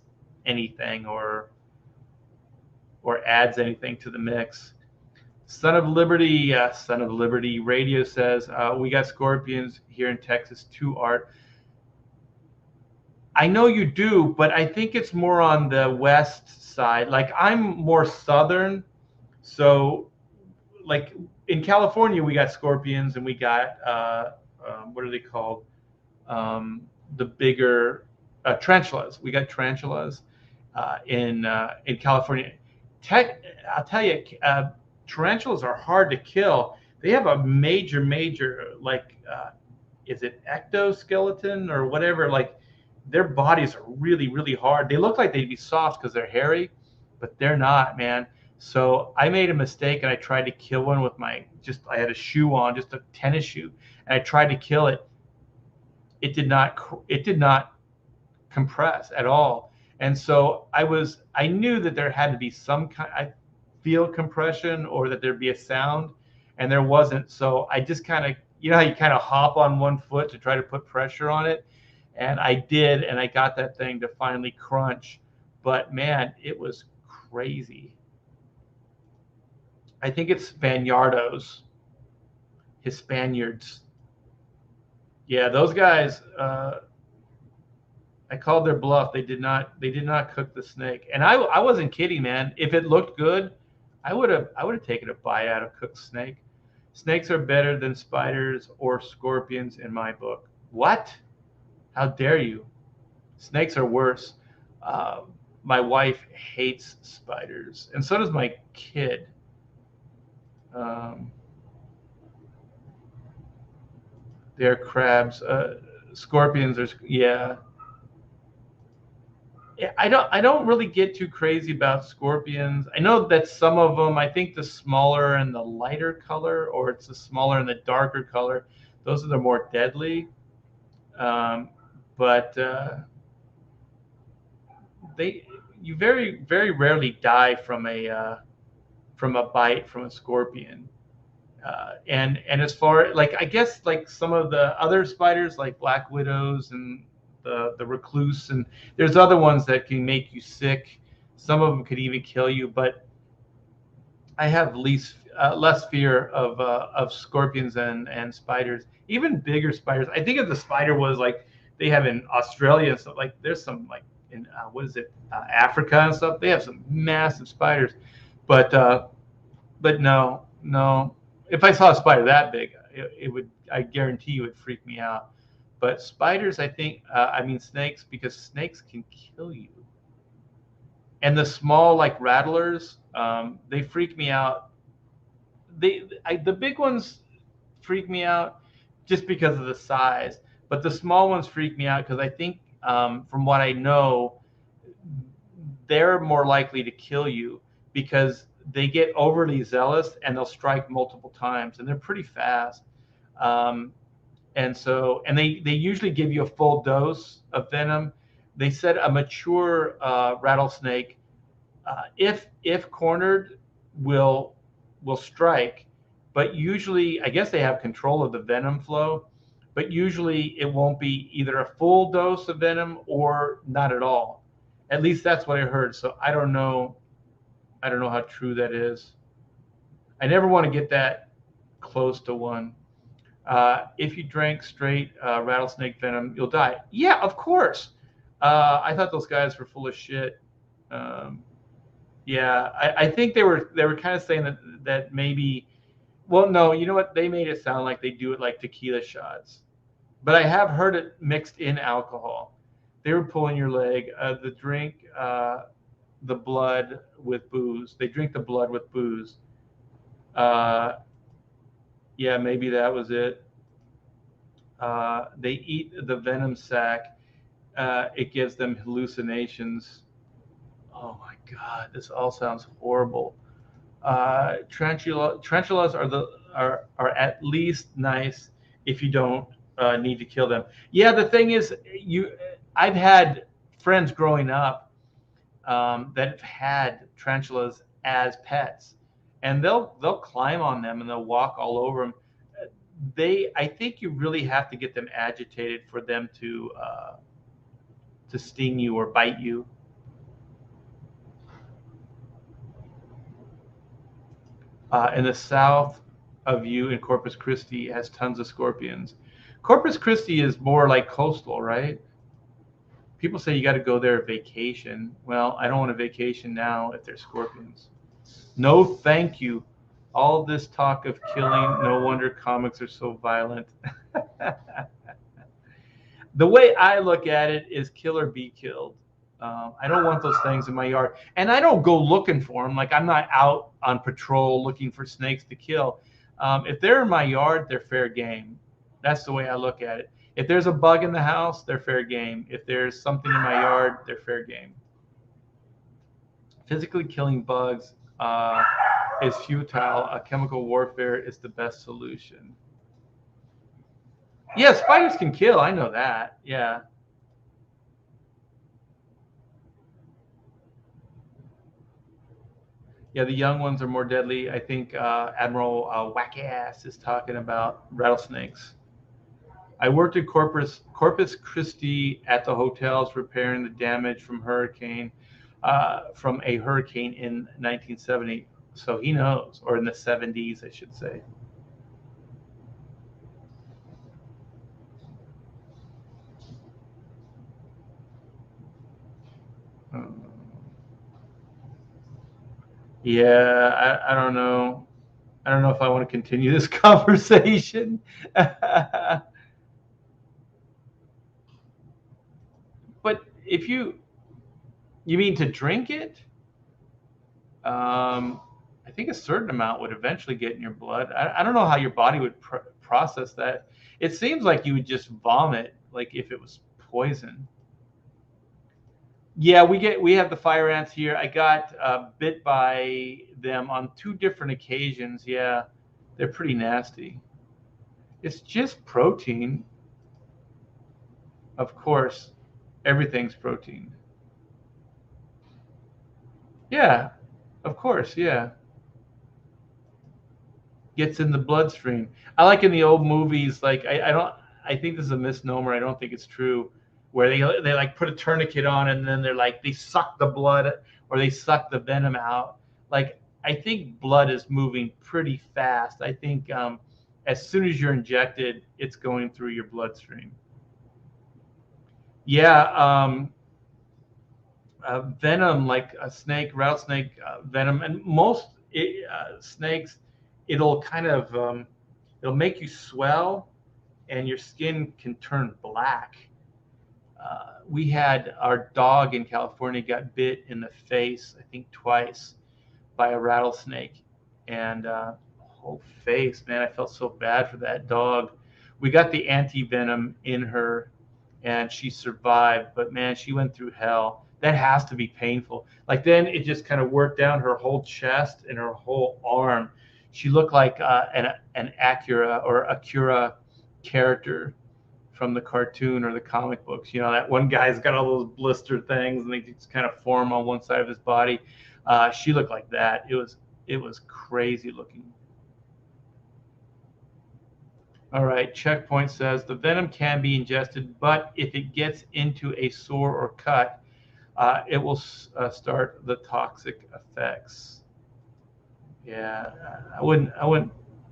anything or adds anything to the mix. Son of Liberty Radio says, we got scorpions here in Texas too, Art. I know you do, but I think it's more on the west side. Like, I'm more southern. So, like, in California, we got scorpions, and we got, what are they called? The bigger tarantulas. We got tarantulas in California. I'll tell you, tarantulas are hard to kill. They have a major, like, is it ectoskeleton or whatever? Like, their bodies are really hard. They look like they'd be soft because they're hairy, but they're not, man. So I made a mistake and I tried to kill one with I had a shoe on, just a tennis shoe, and I tried to kill it. It did not compress at all. And so I knew that there had to be some kind, I feel compression or that there'd be a sound, and there wasn't. So I just kind of, how you kind of hop on one foot to try to put pressure on it. And I did, and I got that thing to finally crunch. But man, it was crazy. I think it's Spaniardos, Hispaniards. Yeah, those guys. I called their bluff. They did not. They did not cook the snake, and I wasn't kidding, man. If it looked good, I would have taken a bite out of cooked snake. Snakes are better than spiders or scorpions in my book. What? How dare you? Snakes are worse. Uh, my wife hates spiders, and so does my kid. Um, they're crabs. Scorpions are, yeah. Yeah, I don't really get too crazy about scorpions. I know that some of them, I think the smaller and the lighter color, or it's the smaller and the darker color, those are the more deadly. Um, but they you very rarely die from a bite from a scorpion. And as far, like, I guess, like some of the other spiders like black widows and the recluse, and there's other ones that can make you sick. Some of them could even kill you, but I have less fear of scorpions and spiders, even bigger spiders. I think if the spider was like they have in Australia and stuff, like there's some like in what is it, Africa and stuff. They have some massive spiders, but no, no. If I saw a spider that big, it would, I guarantee you, it would freak me out. But spiders, I think, I mean snakes, because snakes can kill you. And the small, like rattlers, they freak me out. The big ones freak me out just because of the size, but the small ones freak me out because I think, from what I know, they're more likely to kill you because they get overly zealous and they'll strike multiple times, and they're pretty fast. Um, and they usually give you a full dose of venom. They said a mature rattlesnake, if cornered, will will strike, but usually I guess they have control of the venom flow, but usually it won't be either a full dose of venom or not at all. At least that's what I heard. So I don't know. I don't know how true that is. I never want to get that close to one. If you drank straight rattlesnake venom, you'll die. Yeah, of course. I thought those guys were full of shit. Um, yeah, I think they were kind of saying that maybe. Well, no, you know what? They made it sound like they do it like tequila shots, but I have heard it mixed in alcohol. They were pulling your leg. The drink, the blood with booze. They drink the blood with booze. Uh, yeah, maybe that was it. They eat the venom sac. It gives them hallucinations. Oh my God, this all sounds horrible. Tarantulas are at least nice if you don't need to kill them. Yeah, the thing is, I've had friends growing up that have had tarantulas as pets, and they'll climb on them and they'll walk all over them. I think you really have to get them agitated for them to sting you or bite you. In the south of you in Corpus Christi has tons of scorpions. Corpus Christi is more like coastal, right? People say you got to go there vacation. Well, I don't want a vacation now if there's scorpions. No, thank you. All this talk of killing, no wonder comics are so violent. The way I look at it is kill or be killed. I don't want those things in my yard, and I don't go looking for them. Like, I'm not out on patrol looking for snakes to kill. If they're in my yard, they're fair game. That's the way I look at it. If there's a bug in the house, they're fair game. If there's something in my yard, they're fair game. Physically killing bugs is futile. A chemical warfare is the best solution. Yeah, spiders can kill. I know that. Yeah. Yeah, the young ones are more deadly. I think Admiral Wackass is talking about rattlesnakes. I worked at Corpus Christi at the hotels repairing the damage from a hurricane in 1970. So he knows, or in the 70s, I should say. Um, yeah, I don't know. I don't know if I want to continue this conversation. But if you mean to drink it, I think a certain amount would eventually get in your blood. I don't know how your body would process that. It seems like you would just vomit, like if it was poison. Yeah, we have the fire ants here. I got bit by them on 2 different occasions. Yeah, they're pretty nasty. It's just protein, of course. Everything's protein. Yeah, of course. Yeah, gets in the bloodstream. I like in the old movies. Like I don't. I think this is a misnomer. I don't think it's true. Where they like put a tourniquet on and then they're like they suck the blood or they suck the venom out. Like I think blood is moving pretty fast. I think as soon as you're injected, it's going through your bloodstream. Yeah, venom like a snake, rattlesnake venom, and most snakes, it'll kind of it'll make you swell, and your skin can turn black. We had our dog in California got bit in the face, I think twice, by a rattlesnake, and whole face, man, I felt so bad for that dog. We got the anti venom in her, and she survived, but man, she went through hell. That has to be painful. Like then it just kind of worked down her whole chest and her whole arm. She looked like an Acura or Acura character from the cartoon or the comic books. You know, that one guy's got all those blister things and they just kind of form on one side of his body. She looked like that. It was crazy looking. All right, Checkpoint says the venom can be ingested, but if it gets into a sore or cut, it will start the toxic effects. Yeah, I wouldn't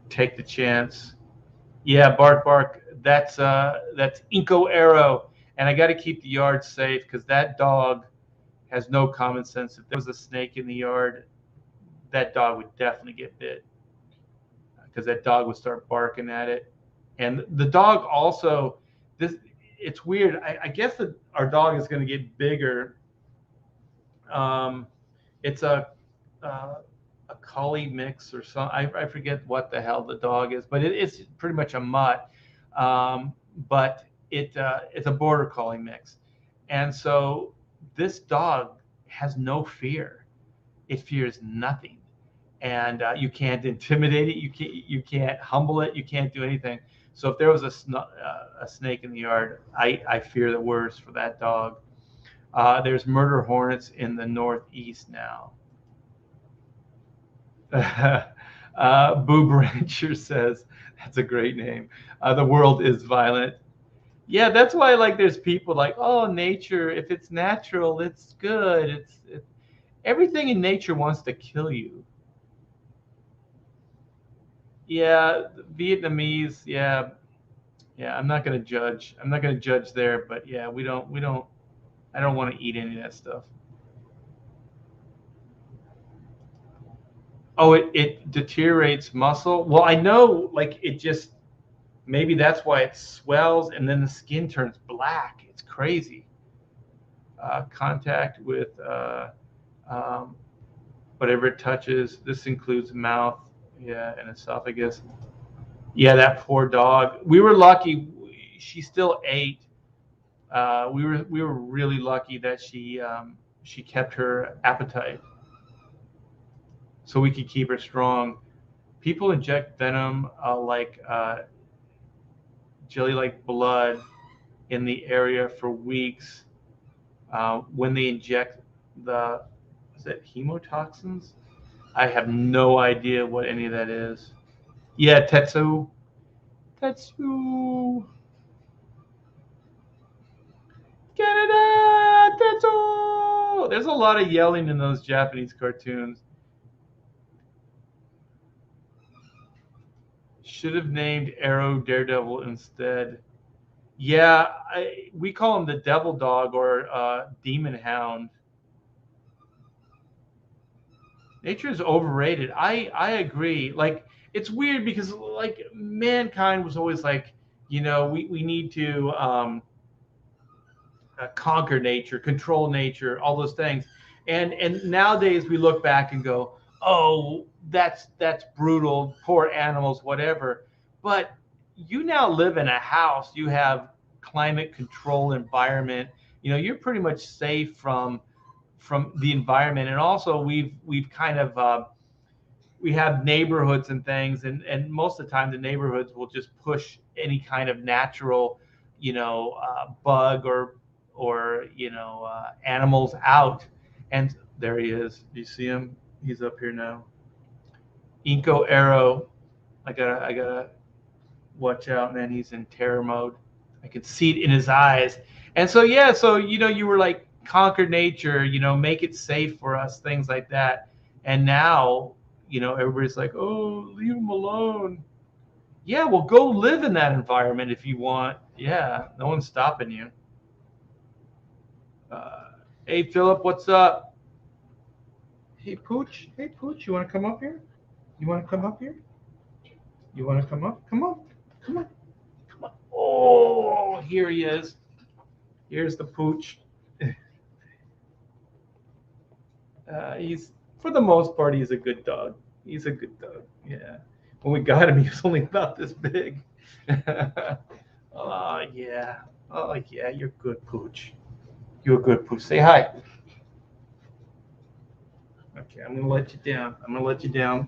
take the chance. Yeah, bark bark. That's Inco Arrow, and I got to keep the yard safe because that dog has no common sense. If there was a snake in the yard, that dog would definitely get bit because that dog would start barking at it. And the dog also, this it's weird. I guess that our dog is going to get bigger. Um, it's a collie mix or something. I forget what the hell the dog is, but it's pretty much a mutt. But it's a border collie mix, and so this dog has no fear. It fears nothing, and you can't intimidate it. You can't humble it. You can't do anything. So if there was a snake in the yard, I fear the worst for that dog. There's murder hornets in the northeast now. Boob Rancher says that's a great name. The world is violent. Yeah, that's why like there's people like, oh, nature. If it's natural, it's good. Everything in nature wants to kill you. Yeah, Vietnamese. Yeah, yeah. I'm not gonna judge. I'm not gonna judge there, but yeah, we don't. I don't want to eat any of that stuff. Oh, it deteriorates muscle. Well, I know, like it just maybe that's why it swells and then the skin turns black. It's crazy. Contact with um, whatever it touches. This includes mouth, yeah, and esophagus. Yeah, that poor dog. We were lucky. She still ate. We were really lucky that she kept her appetite, so we could keep her strong. People inject venom like jelly-like blood in the area for weeks. When they inject the, is that hemotoxins? I have no idea what any of that is. Yeah, Tetsu. Tetsu. Canada, Tetsu. There's a lot of yelling in those Japanese cartoons. Should have named Arrow Daredevil instead. Yeah, we call him the Devil Dog or Demon Hound. Nature is overrated. I agree. Like it's weird because like mankind was always like, we need to conquer nature, control nature, all those things. And nowadays we look back and go, oh, that's brutal, poor animals, whatever. But you now live in a house. You have climate control environment. You're pretty much safe from the environment. And also we've kind of we have neighborhoods and things, and most of the time the neighborhoods will just push any kind of natural, bug or animals out. And there he is. Do you see him? He's up here now. Inco Arrow. I gotta watch out, man. He's in terror mode. I can see it in his eyes. And so yeah, so you were like conquer nature, make it safe for us, things like that. And now, everybody's like, oh, leave him alone. Yeah, well, go live in that environment if you want. Yeah, no one's stopping you. Hey, Philip, what's up? Hey, Pooch. Hey, Pooch, you want to come up here? You want to come up here? You want to come up? Come on. Come on. Come on. Oh, here he is. Here's the Pooch. He's, for the most part, he's a good dog. He's a good dog. Yeah. When we got him, he was only about this big. Oh, yeah. Oh, yeah. You're good, Pooch. You're a good Pooch. Say hi. Okay, I'm going to let you down. I'm going to let you down.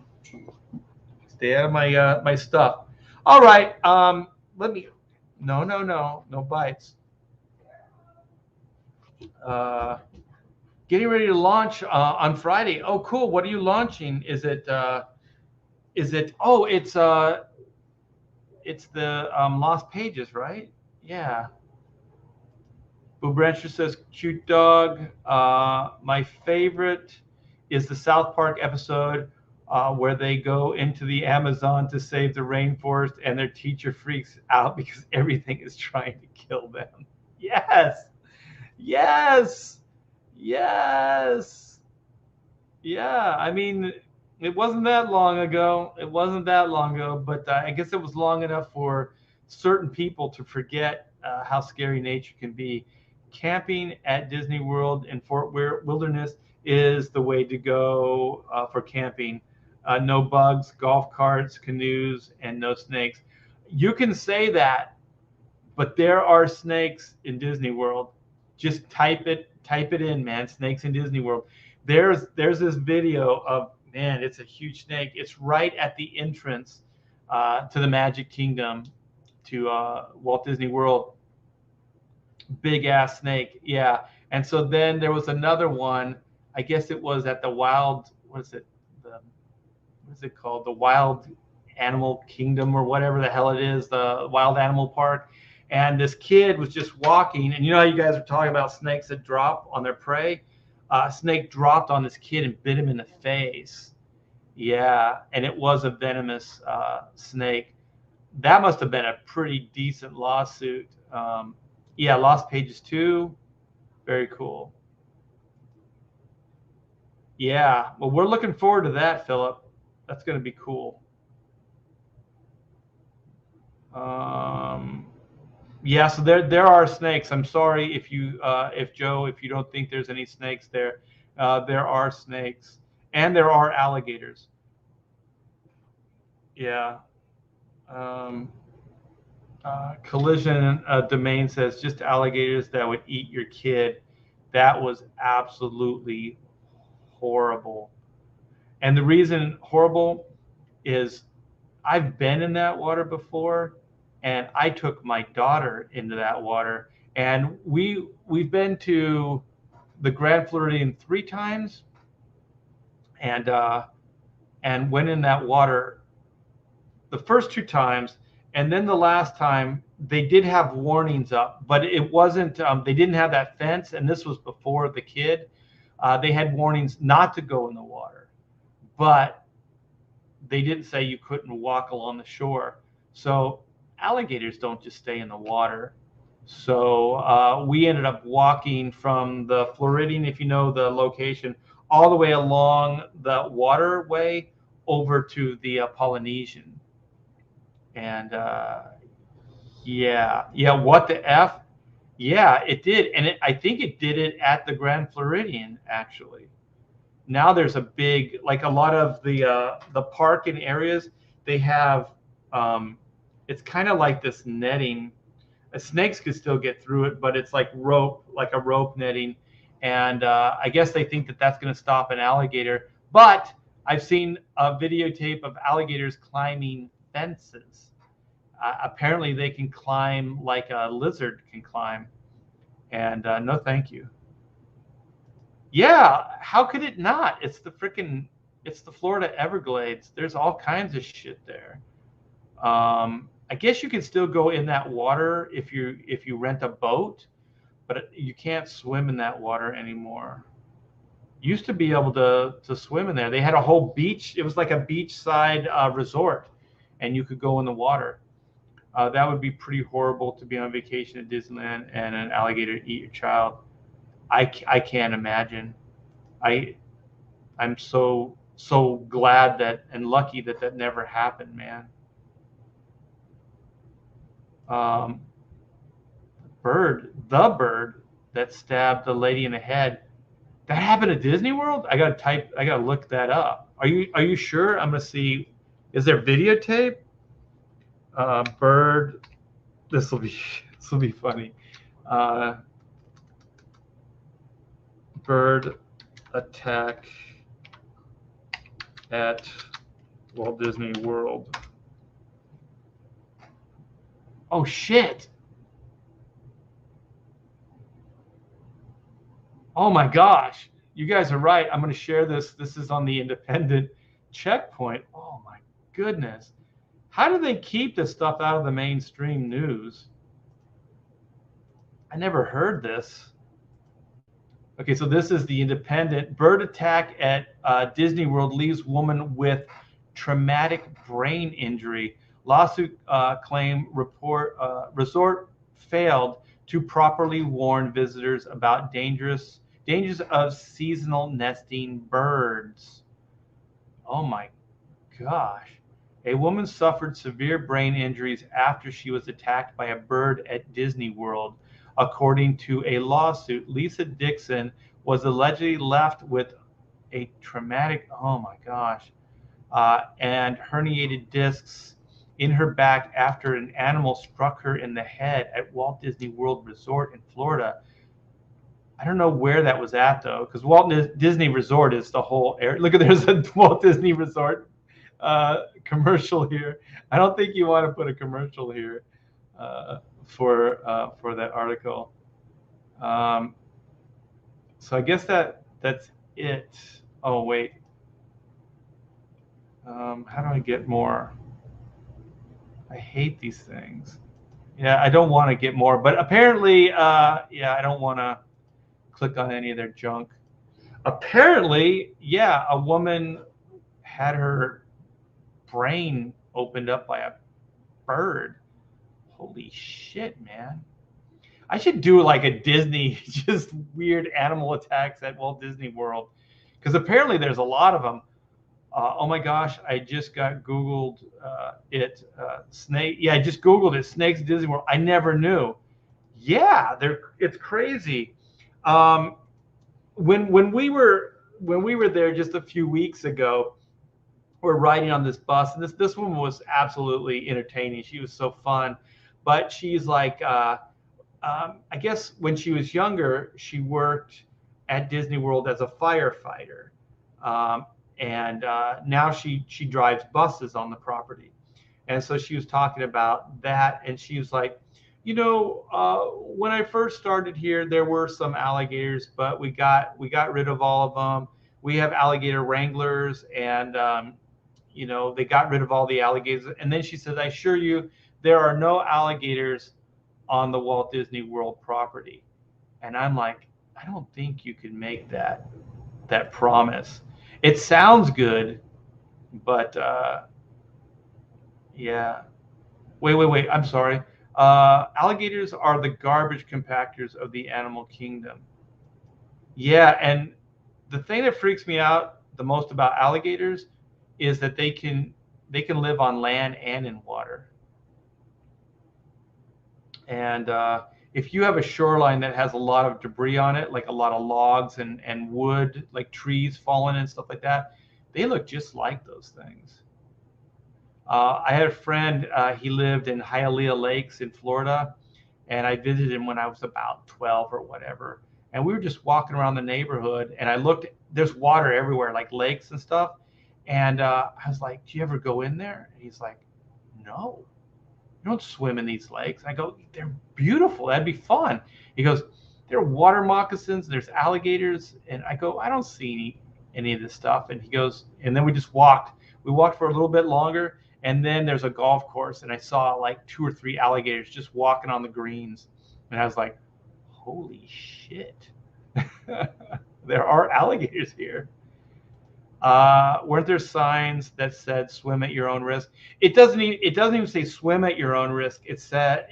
Stay out of my stuff. All right. Let me. No bites. Getting ready to launch on Friday. Oh, cool. What are you launching? Is it? Oh, it's the Lost Pages, right? Yeah. Boo Brancher says, cute dog. My favorite is the South Park episode where they go into the Amazon to save the rainforest and their teacher freaks out because everything is trying to kill them. Yes. Yes. Yes. Yeah. I mean, it wasn't that long ago. It wasn't that long ago, but I guess it was long enough for certain people to forget how scary nature can be. Camping at Disney World in Fort Wilderness is the way to go for camping. No bugs, golf carts, canoes, and no snakes. You can say that, but there are snakes in Disney World. Just type it in, man. Snakes in Disney World. There's this video of, man, it's a huge snake. It's right at the entrance to the Magic Kingdom, to Walt Disney World. Big ass snake, yeah. And so then there was another one. I guess it was at the Wild. What is it? What is it called? The Wild Animal Kingdom or whatever the hell it is. The Wild Animal Park. And this kid was just walking, and you know how you guys are talking about snakes that drop on their prey? A snake dropped on this kid and bit him in the face. Yeah, and it was a venomous snake. That must have been a pretty decent lawsuit. Yeah, Lost Pages 2. Very cool. Yeah, well, we're looking forward to that, Philip. That's going to be cool. Yeah, so there are snakes. I'm sorry if Joe, if you don't think there's any snakes there. There are snakes, and there are alligators. Yeah. Collision Domain says just alligators that would eat your kid. That was absolutely horrible. And the reason horrible is I've been in that water before, and I took my daughter into that water, and we've been to the Grand Floridian 3 times, and went in that water the first 2 times, and then the last time they did have warnings up, but it wasn't. They didn't have that fence, and this was before the kid. They had warnings not to go in the water, but they didn't say you couldn't walk along the shore. So alligators don't just stay in the water. So we ended up walking from the Floridian, if you know the location, all the way along the waterway over to the Polynesian. And yeah, what the F? Yeah, it did, and I think it did it at the Grand Floridian actually. Now there's a big, like a lot of the park and areas, they have it's kind of like this netting. Snakes could still get through it, but it's like rope, like a rope netting, and I guess they think that that's going to stop an alligator. But I've seen a videotape of alligators climbing fences. Apparently, they can climb like a lizard can climb, and no, thank you. Yeah, how could it not? It's the Florida Everglades. There's all kinds of shit there. I guess you can still go in that water if you rent a boat, but you can't swim in that water anymore. Used to be able to swim in there. They had a whole beach. It was like a beachside resort, and you could go in the water. That would be pretty horrible to be on vacation at Disneyland and an alligator eat your child. I can't imagine. I I'm so glad that and lucky that that never happened, man. Um, the bird that stabbed the lady in the head. That happened at Disney World. I gotta look that up. Are you sure? I'm gonna see. Is there videotape? Bird. This will be this will be funny. Uh, bird attack at Walt Disney World. Oh shit! Oh my gosh! You guys are right. I'm going to share this. This is on the Independent Checkpoint. Oh my goodness! How do they keep this stuff out of the mainstream news? I never heard this. Okay, so this is the Independent. Bird attack at Disney World leaves woman with traumatic brain injury. Lawsuit claim resort failed to properly warn visitors about dangers of seasonal nesting birds. Oh my gosh. A woman suffered severe brain injuries after she was attacked by a bird at Disney World. According to a lawsuit, Lisa Dixon was allegedly left with a traumatic, oh my gosh, and herniated discs in her back after an animal struck her in the head at Walt Disney World Resort in Florida. I don't know where that was at though, because Walt Disney Resort is the whole area. Look at there's a Walt Disney Resort commercial here. I don't think you want to put a commercial here for that article. Um, so I guess that's it. Oh wait, how do I get more? I hate these things. Yeah, I don't want to get more, but apparently, yeah, I don't want to click on any of their junk. Apparently, yeah, a woman had her brain opened up by a bird. Holy shit, man. I should do like a Disney, just weird animal attacks at Walt Disney World. Because apparently there's a lot of them. Oh my gosh, I just got Googled it. Snake. Yeah, I just Googled it. Snakes at Disney World. I never knew. Yeah, it's crazy. Um, when we were there just a few weeks ago, we're riding on this bus, and this woman was absolutely entertaining. She was so fun, but she's like, I guess when she was younger, she worked at Disney World as a firefighter, and now she drives buses on the property. And so she was talking about that, and she was like, when I first started here, there were some alligators, but we got rid of all of them. We have alligator wranglers, and they got rid of all the alligators. And then she said, I assure you, there are no alligators on the Walt Disney World property. And I'm like, I don't think you can make that promise. It sounds good, but yeah. Wait. I'm sorry. Alligators are the garbage compactors of the animal kingdom. Yeah, and the thing that freaks me out the most about alligators is that they can live on land and in water. And if you have a shoreline that has a lot of debris on it, like a lot of logs and wood, like trees falling and stuff like that, they look just like those things. I had a friend, he lived in Hialeah Lakes in Florida, and I visited him when I was about 12 or whatever. And we were just walking around the neighborhood, and I looked, there's water everywhere, like lakes and stuff. And I was like, do you ever go in there? And he's like, no, you don't swim in these lakes. I go, they're beautiful. That'd be fun. He goes, there are water moccasins, there's alligators. And I go, I don't see any of this stuff. And he goes, and then we just walked. We walked for a little bit longer, and then there's a golf course, and I saw like 2 or 3 alligators just walking on the greens. And I was like, holy shit. There are alligators here. Weren't there signs that said swim at your own risk? It doesn't even say swim at your own risk. It said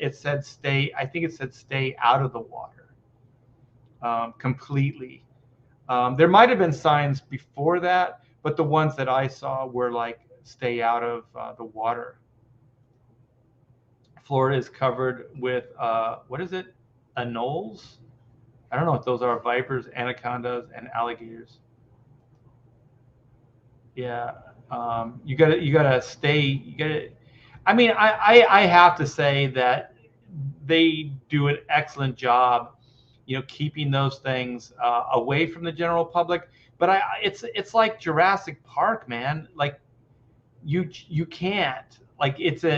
stay. I think it said stay out of the water completely. There might have been signs before that, but the ones that I saw were like stay out of the water. Florida is covered with what is it? Anoles? I don't know what those are. Vipers, anacondas, and alligators. Yeah, you gotta stay. You gotta. I mean, I have to say that they do an excellent job, keeping those things away from the general public. But it's like Jurassic Park, man. Like you can't. Like it's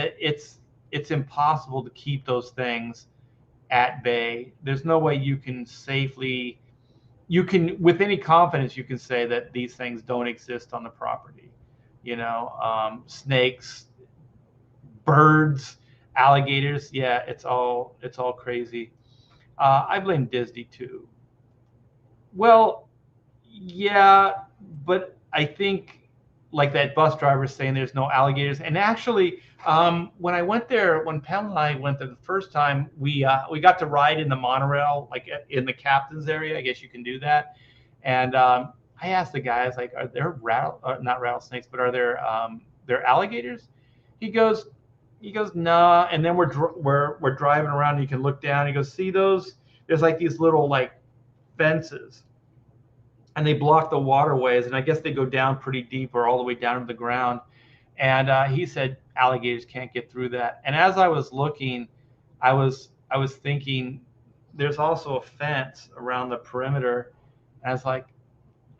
impossible to keep those things at bay. There's no way you can safely with any confidence, you can say that these things don't exist on the property. Snakes, birds, alligators. Yeah, it's all crazy. I blame Disney too. Well, yeah, but I think like that bus driver saying there's no alligators. And actually, when I went there, when Pam and I went there the first time, we got to ride in the monorail, like in the captain's area. I guess you can do that. And I asked the guy, I was like, "Are there not rattlesnakes, but are there alligators?" He goes, "Nah." And then we're driving around, and you can look down. He goes, "See those? There's like these little like fences, and they block the waterways, and I guess they go down pretty deep or all the way down to the ground." And he said alligators can't get through that. And as I was looking, I was thinking there's also a fence around the perimeter. And I was like,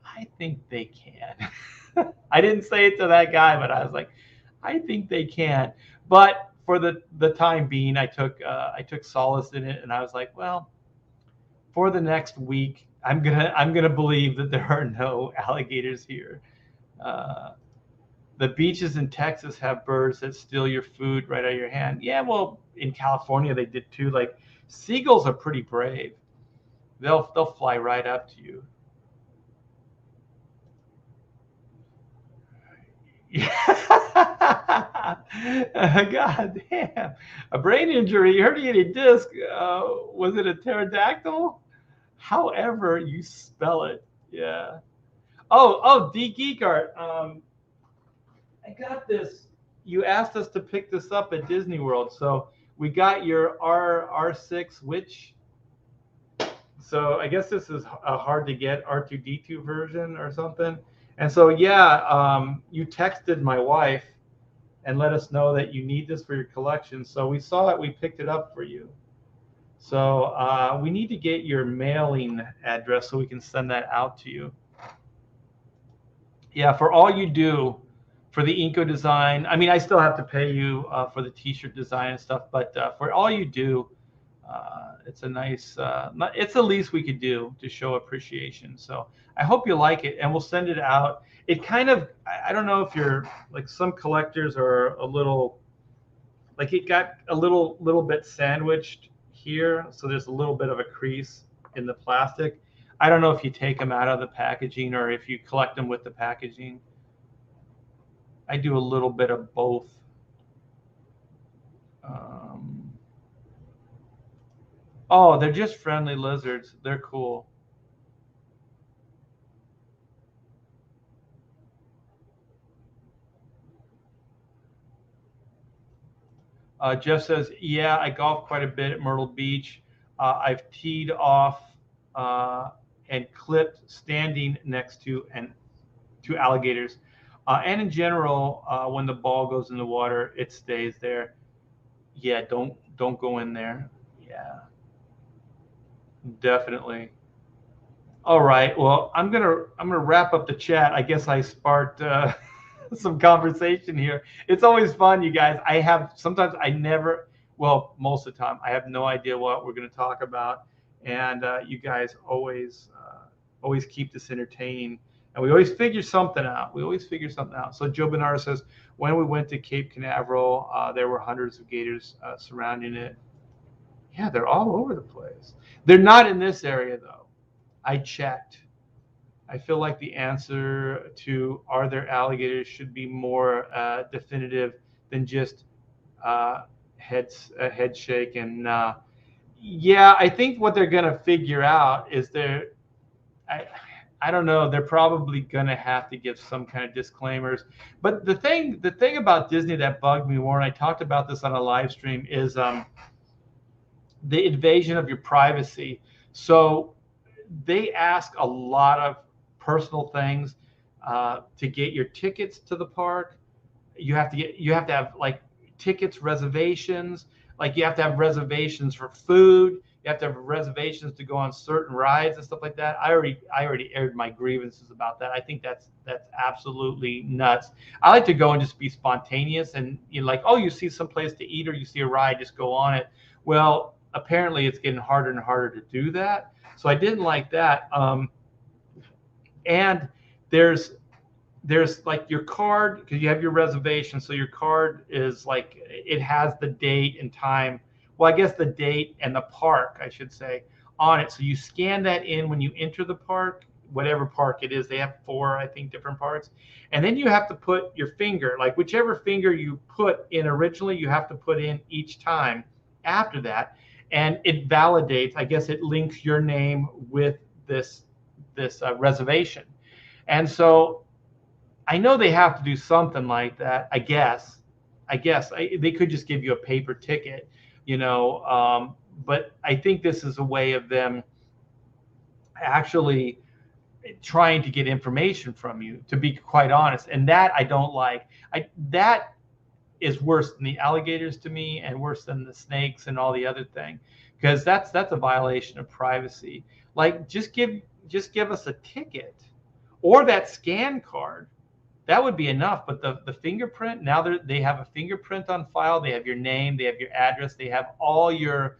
I think they can. I didn't say it to that guy, but I was like, I think they can. But for the time being, I took solace in it, and I was like, well, for the next week, I'm gonna believe that there are no alligators here. Uh, the beaches in Texas have birds that steal your food right out of your hand. Yeah, well, in California they did too. Like seagulls are pretty brave. They'll fly right up to you. Yeah. God damn. A brain injury, herniated disc. Was it a pterodactyl? However you spell it. Yeah. Oh, D Geek Art. I got this. You asked us to pick this up at Disney World, so we got your R6 Which? So I guess this is a hard to get R2D2 version or something. And so yeah, you texted my wife and let us know that you need this for your collection. So we saw it, we picked it up for you. So we need to get your mailing address so we can send that out to you. Yeah, for all you do for the Inco design, I mean, I still have to pay you for the T-shirt design and stuff, but for all you do, it's a nice, it's the least we could do to show appreciation. So I hope you like it, and we'll send it out. It kind of, I don't know if you're like some collectors are a little, like it got a little bit sandwiched here, so there's a little bit of a crease in the plastic. I don't know if you take them out of the packaging or if you collect them with the packaging. I do a little bit of both. Oh, they're just friendly lizards. They're cool. Jeff says, yeah, I golf quite a bit at Myrtle Beach. I've teed off and clipped standing next to alligators. And in general, when the ball goes in the water, it stays there. Yeah, don't go in there. Yeah, definitely. All right. Well, I'm gonna wrap up the chat. I guess I sparked some conversation here. It's always fun, you guys. I have sometimes I never, well, most of the time I have no idea what we're gonna talk about, and you guys always keep this entertaining, and we always figure something out. We always figure something out. So Joe Bernard says when we went to Cape Canaveral, there were hundreds of gators surrounding it. Yeah, they're all over the place. They're not in this area though. I checked. I feel like the answer to are there alligators should be more definitive than just a head shake. And yeah, I think what they're going to figure out is I, I don't know, they're probably going to have to give some kind of disclaimers. But the thing about Disney that bugged me, Warren, I talked about this on a live stream, is the invasion of your privacy. So they ask a lot of personal things to get your tickets to the park. You have to have like tickets, reservations. Like you have to have reservations for food. You have to have reservations to go on certain rides and stuff like that. I already aired my grievances about that. I think that's absolutely nuts. I like to go and just be spontaneous, and like, oh, you see some place to eat or you see a ride, just go on it. Well, apparently it's getting harder and harder to do that. So I didn't like that. And there's like your card, because you have your reservation. So your card is like, it has the date and time. Well, I guess the date and the park, I should say, on it. So you scan that in when you enter the park, whatever park it is. They have 4, I think, different parks. And then you have to put your finger, like whichever finger you put in originally, you have to put in each time after that. And it validates, I guess it links your name with this reservation. And so I know they have to do something like that. They could just give you a paper ticket, but I think this is a way of them actually trying to get information from you, to be quite honest. And that I don't like. That is worse than the alligators to me, and worse than the snakes and all the other thing, because that's a violation of privacy. Like just give us a ticket or that scan card. That would be enough. But the fingerprint, now they have a fingerprint on file. They have your name, they have your address, they have all your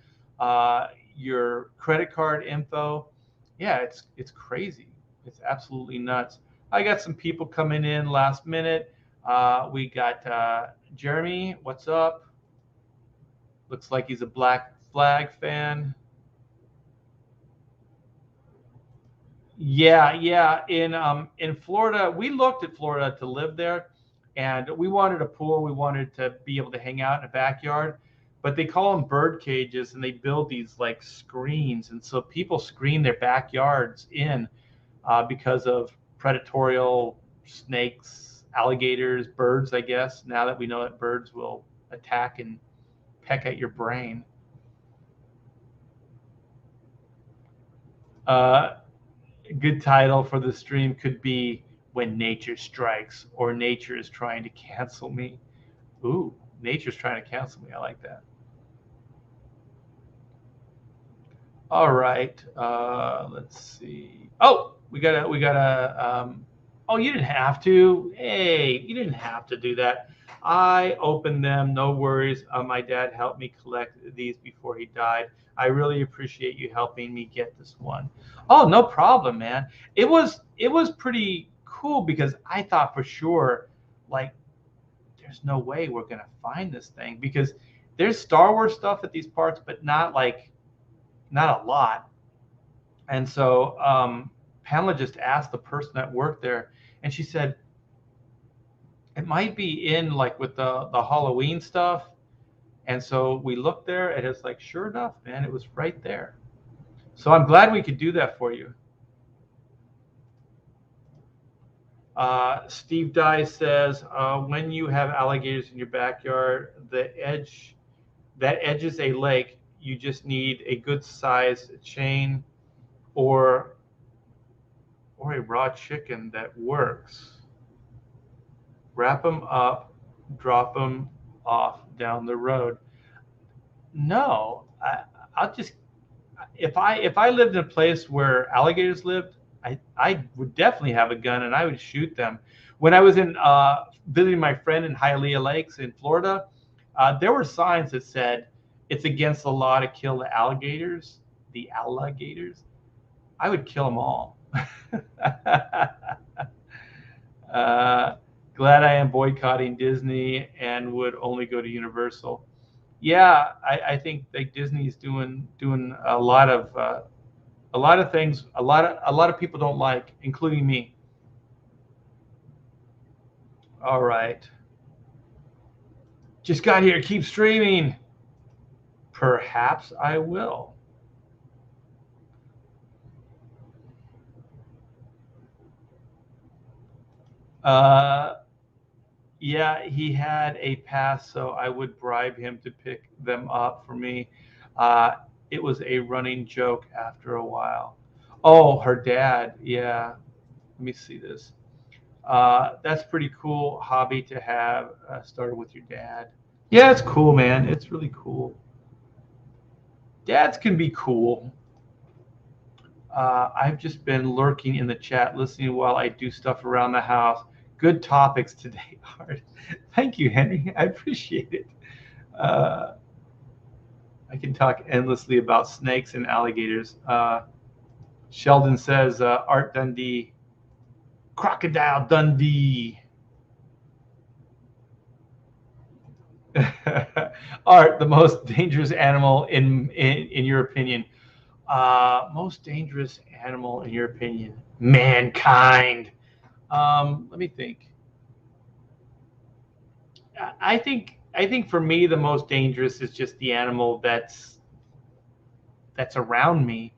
credit card info. Yeah, it's crazy. It's absolutely nuts. I got some people coming in last minute. We got Jeremy. What's up? Looks like he's a Black Flag fan. Yeah. In Florida, we looked at Florida to live there, and we wanted a pool. We wanted to be able to hang out in a backyard, but they call them bird cages, and they build these like screens, and so people screen their backyards in because of predatorial snakes, alligators, birds. I guess now that we know that birds will attack and peck at your brain. Uh, Good title for the stream could be "When Nature Strikes" or "Nature is Trying to Cancel Me." Ooh, nature's trying to cancel me. I like that. All right. Let's see. Oh, we got a. Oh, you didn't have to. Hey, you didn't have to do that. I opened them. No worries. My dad helped me collect these before he died. I really appreciate you helping me get this one. Oh, no problem, man. It was pretty cool, because I thought for sure, like, there's no way we're gonna find this thing, because there's Star Wars stuff at these parts, but not a lot. And so Pamela just asked the person that worked there, and she said it might be in like with the Halloween stuff. And so we looked there, and it's like, sure enough, man, it was right there. So I'm glad we could do that for you. Steve Dye says, when you have alligators in your backyard, that edges a lake, you just need a good size chain or a raw chicken that works. Wrap them up, drop them off down the road. No, I'll just if I lived in a place where alligators lived, I would definitely have a gun and I would shoot them. When I was in visiting my friend in Hialeah Lakes in Florida, there were signs that said it's against the law to kill the alligators. The alligators, I would kill them all. uh, Glad I am boycotting Disney and would only go to Universal. Yeah, I think like Disney's doing a lot of things a lot of people don't like, including me. All right, just got here. Keep streaming. Perhaps I will. Uh, yeah, he had a pass, so I would bribe him to pick them up for me. Uh, it was a running joke after a while. Oh, her dad. Yeah. Let me see this. That's pretty cool hobby to have. Started with your dad. Yeah, it's cool, man. It's really cool. Dads can be cool. I've just been lurking in the chat, listening while I do stuff around the house. Good topics today, Art. Thank you, Henry. I appreciate it. Uh, I can talk endlessly about snakes and alligators. Sheldon says, Art Dundee, Crocodile Dundee. Art, the most dangerous animal in your opinion? Most dangerous animal in your opinion? Mankind. Let me think. I think for me the most dangerous is just the animal that's around me.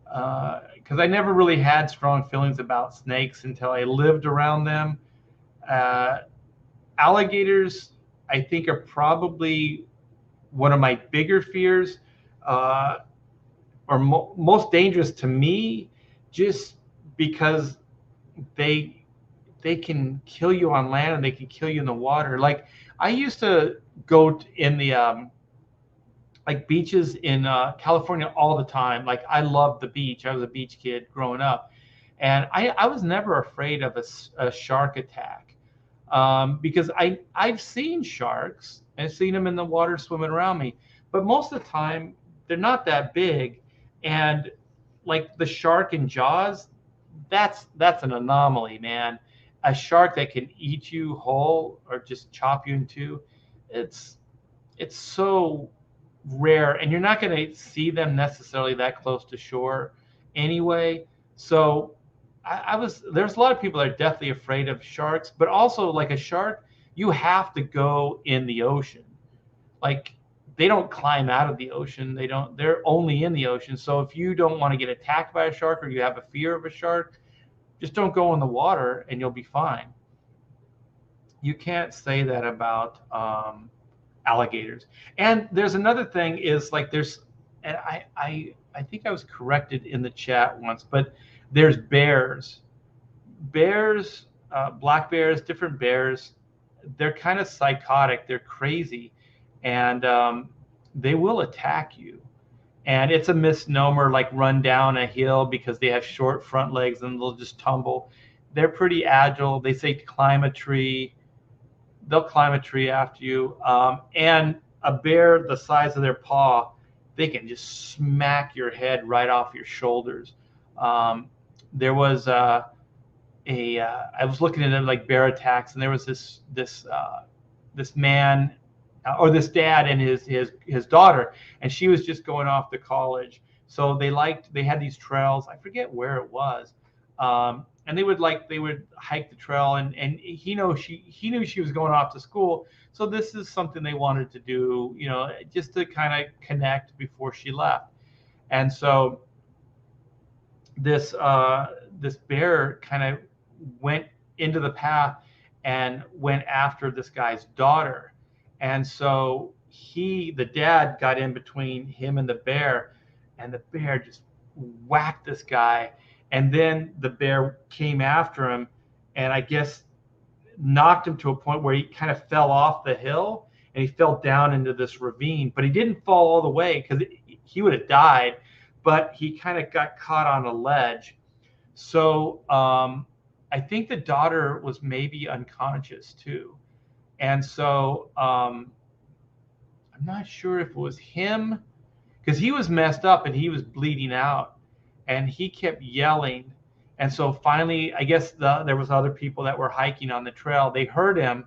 Because I never really had strong feelings about snakes until I lived around them. Uh, Alligators, I think, are probably one of my bigger fears, uh, or most dangerous to me, just because they they can kill you on land and they can kill you in the water. Like I used to go in the like beaches in California all the time. Like I loved the beach. I was a beach kid growing up, and I was never afraid of a shark attack, because I've seen sharks and seen them in the water swimming around me, but most of the time they're not that big, and like the shark in Jaws, that's an anomaly, man. A shark that can eat you whole or just chop you in two, it's it's so rare, and you're not going to see them necessarily that close to shore anyway. So I was there's a lot of people that are definitely afraid of sharks, but also like a shark, you have to go in the ocean. Like they don't climb out of the ocean. They're only in the ocean. So if you don't want to get attacked by a shark or you have a fear of a shark, just don't go in the water and you'll be fine. You can't say that about alligators. And there's another thing is like and I think I was corrected in the chat once, but there's bears, black bears, different bears. They're kind of psychotic. They're crazy, and they will attack you. And it's a misnomer, like run down a hill, because they have short front legs and they'll just tumble. They're pretty agile. They say to climb a tree. They'll climb a tree after you. And a bear the size of their paw, they can just smack your head right off your shoulders. There was I was looking at like bear attacks, and there was this man, or this dad and his daughter, and she was just going off to college. So they had these trails. I forget where it was. And they would hike the trail, and he knew she was going off to school. So this is something they wanted to do, just to kind of connect before she left. And so this bear kind of went into the path and went after this guy's daughter. And so the dad got in between him and the bear, and the bear just whacked this guy. And then the bear came after him, and I guess knocked him to a point where he kind of fell off the hill and he fell down into this ravine, but he didn't fall all the way because he would have died, but he kind of got caught on a ledge. So I think the daughter was maybe unconscious too. And so I'm not sure if it was him, because he was messed up and he was bleeding out and he kept yelling. And so finally, I guess there was other people that were hiking on the trail. They heard him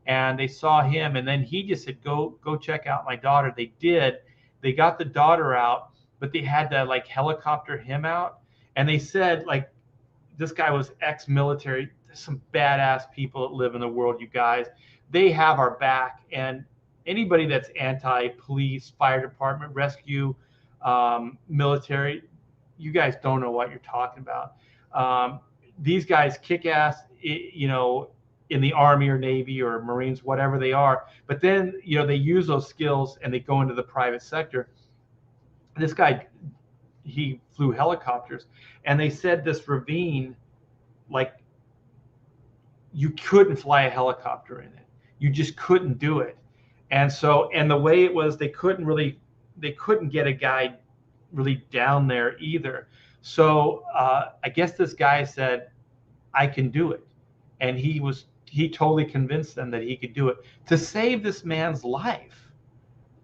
and they saw him. And then he just said, go check out my daughter. They did. They got the daughter out, but they had to like helicopter him out. And they said, like, this guy was ex-military. There's some badass people that live in the world, you guys. They have our back. And anybody that's anti-police, fire department, rescue, military, you guys don't know what you're talking about. These guys kick ass, you know, in the Army or Navy or Marines, whatever they are. But then, you know, they use those skills and they go into the private sector. This guy, he flew helicopters, and they said this ravine, like, you couldn't fly a helicopter in it. You just couldn't do it. And so, and the way it was, they couldn't get a guy really down there either. So I guess this guy said, I can do it. And he totally convinced them that he could do it to save this man's life.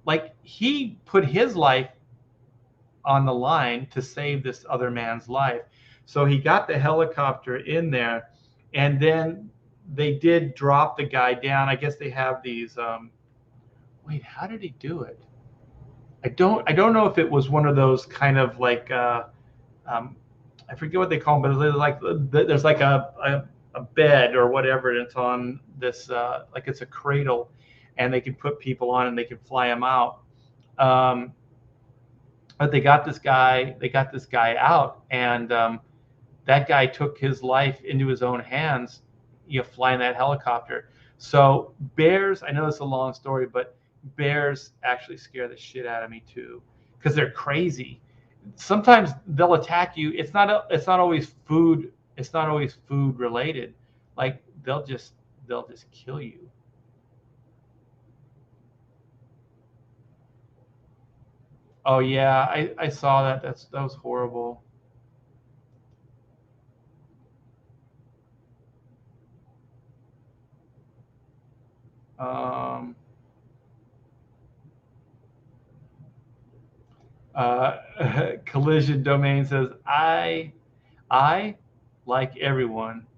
Like, he put his life on the line to save this other man's life. So he got the helicopter in there, and then they did drop the guy down. I guess they have these, wait, how did he do it? I don't know if it was one of those kind of like, I forget what they call them, but there's like a bed or whatever, and it's on this, like it's a cradle, and they can put people on and they can fly them out. But they got this guy out, and that guy took his life into his own hands, you know, flying that helicopter. So bears, I know it's a long story, but bears actually scare the shit out of me too, because they're crazy. Sometimes they'll attack you. It's not always food. It's not always food related. Like, they'll just kill you. Oh yeah, I saw that. That was horrible. Um, Collision Domain says, I, like everyone,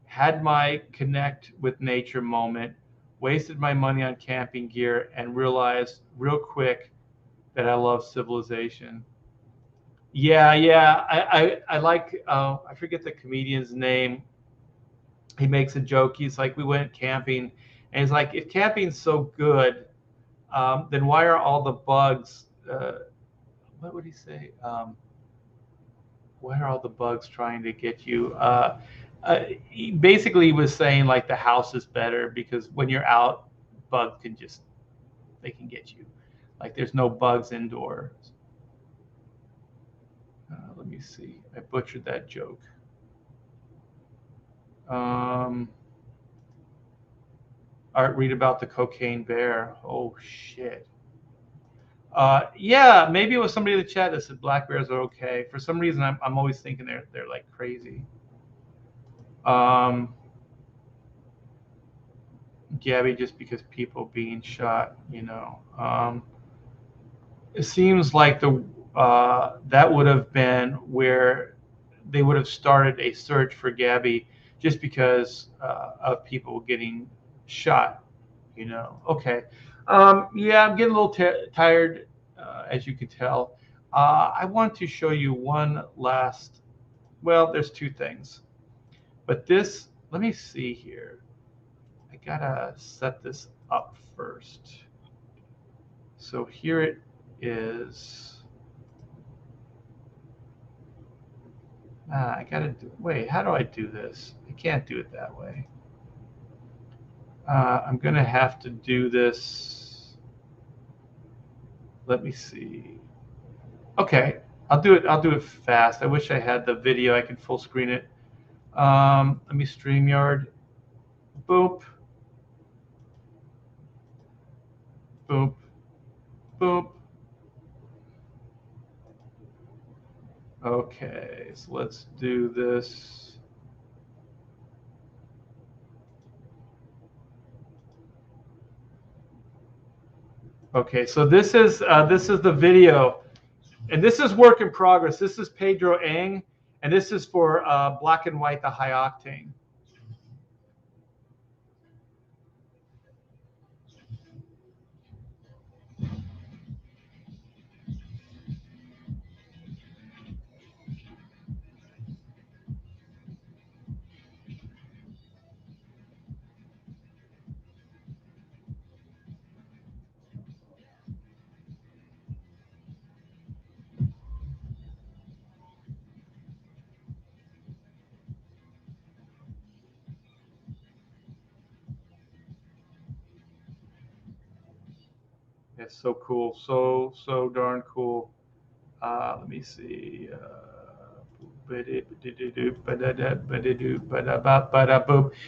had my connect with nature moment, wasted my money on camping gear, and realized real quick that I love civilization. Yeah, yeah. I like, I forget the comedian's name. He makes a joke. He's like, we went camping, and he's like, if camping's so good, then why are all the bugs, what would he say? Why are all the bugs trying to get you? He basically was saying like the house is better because when you're out, bugs they can get you. Like, there's no bugs indoors. Let me see. I butchered that joke. Art, read about the cocaine bear. Oh shit. Yeah, maybe it was somebody in the chat that said black bears are okay. For some reason, I'm always thinking they're like crazy. Gabby, just because people being shot, you know. It seems like that would have been where they would have started a search for Gabby, just because of people getting shot, you know. Okay. Yeah, I'm getting a little tired, as you can tell. I want to show you one last, well, there's two things. But this, let me see here. I gotta set this up first. So here it is. I gotta wait, how do I do this? I can't do it that way. I'm gonna have to do this. Let me see. Okay, I'll do it. I'll do it fast. I wish I had the video. I could full screen it. Let me StreamYard. Boop. Boop. Boop. Okay, so let's do this. Okay, so this is the video, and this is work in progress. This is Pedro Ang, and this is for Black and White, the high octane. It's so cool, so darn cool. Let me see.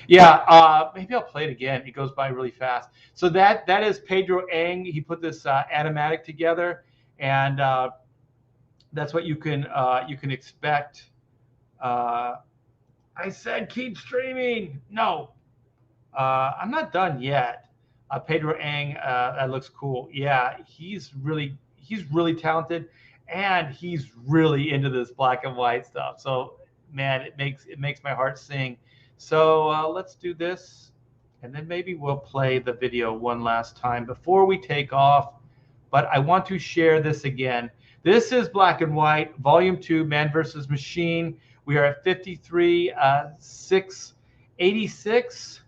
Yeah, maybe I'll play it again. It goes by really fast. So that is Pedro Ang. He put this animatic together, and that's what you can expect. I said keep streaming. No, I'm not done yet. Pedro Ang, that looks cool. Yeah, he's really talented, and he's really into this black and white stuff. So man, it makes my heart sing. So let's do this, and then maybe we'll play the video one last time before we take off. But I want to share this again. This is Black and White, Volume 2, Man vs. Machine. We are at 53,686.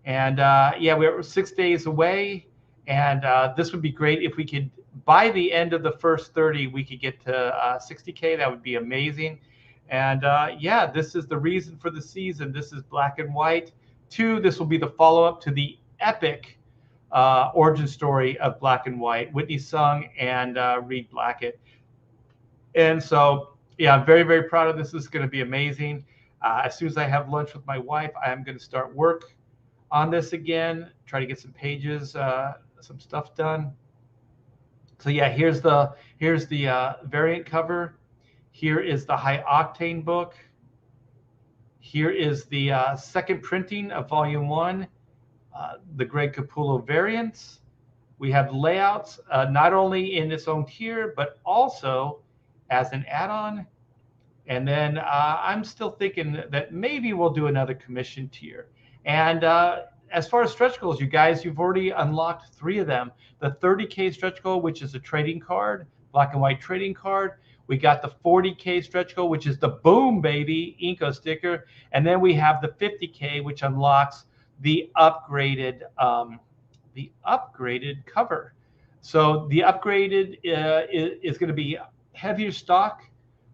And yeah, we're 6 days away. And this would be great if we could, by the end of the first 30, we could get to 60K. That would be amazing. And yeah, this is the reason for the season. This is Black and White 2. This will be the follow-up to the epic origin story of Black and White, Whitney Sung and Reed Blackett. And so, yeah, I'm very, very proud of this. This is going to be amazing. As soon as I have lunch with my wife, I am going to start work on this again, try to get some pages, some stuff done. So yeah, here's the variant cover. Here is the high octane book. Here is the second printing of Volume 1, the Greg Capullo variants. We have layouts not only in its own tier, but also as an add-on. And then I'm still thinking that maybe we'll do another commission tier. And as far as stretch goals, you guys, you've already unlocked 3 of them. The 30K stretch goal, which is a trading card, black and white trading card. We got the 40K stretch goal, which is the Boom Baby Inco sticker. And then we have the 50K, which unlocks the upgraded cover. So the upgraded is going to be heavier stock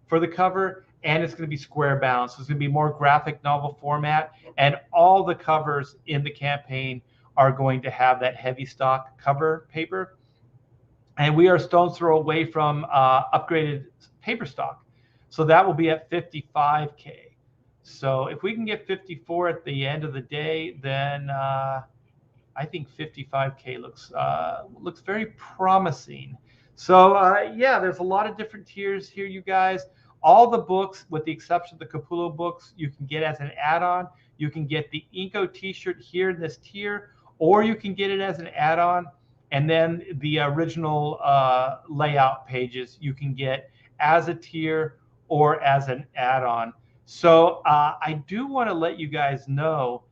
for the cover, and it's going to be square bound. So it's going to be more graphic novel format, and all the covers in the campaign are going to have that heavy stock cover paper. And we are stone's throw away from upgraded paper stock. So that will be at 55K. So if we can get 54 at the end of the day, then I think 55K looks very promising. So yeah, there's a lot of different tiers here, you guys. All the books, with the exception of the Capullo books, you can get as an add-on. You can get the Inco t-shirt here in this tier, or you can get it as an add-on. And then the original layout pages you can get as a tier or as an add-on. So I do want to let you guys know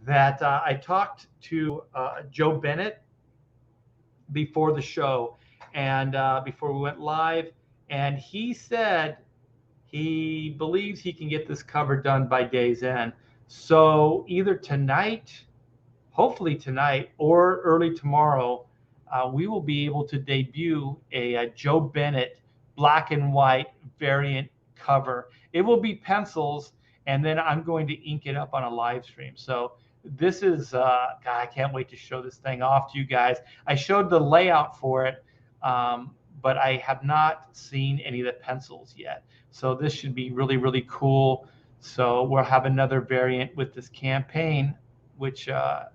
that I talked to Joe Bennett before the show and before we went live, and he said he believes he can get this cover done by day's end. So either tonight, hopefully tonight, or early tomorrow, we will be able to debut a Joe Bennett black and white variant cover. It will be pencils, and then I'm going to ink it up on a live stream. So this is, God, I can't wait to show this thing off to you guys. I showed the layout for it but I have not seen any of the pencils yet. So this should be really, really cool. So we'll have another variant with this campaign, which I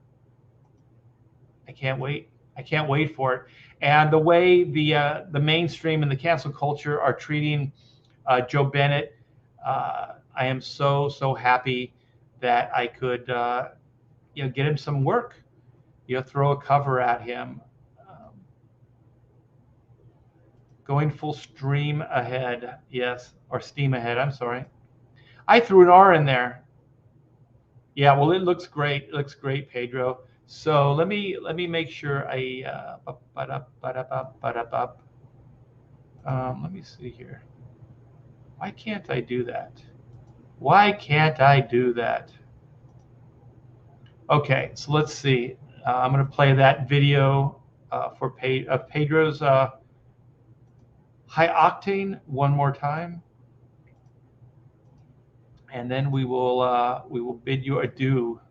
can't wait. I can't wait for it. And the way the mainstream and the cancel culture are treating Joe Bennett, I am so happy that I could get him some work. Throw a cover at him. Going full stream ahead, yes, or steam ahead. I'm sorry. I threw an R in there. Yeah, well, it looks great. It looks great, Pedro. So let me make sure I let me see here. Why can't I do that? Why can't I do that? Okay, so let's see. I'm going to play that video for Pedro's high octane one more time, and then we will bid you adieu.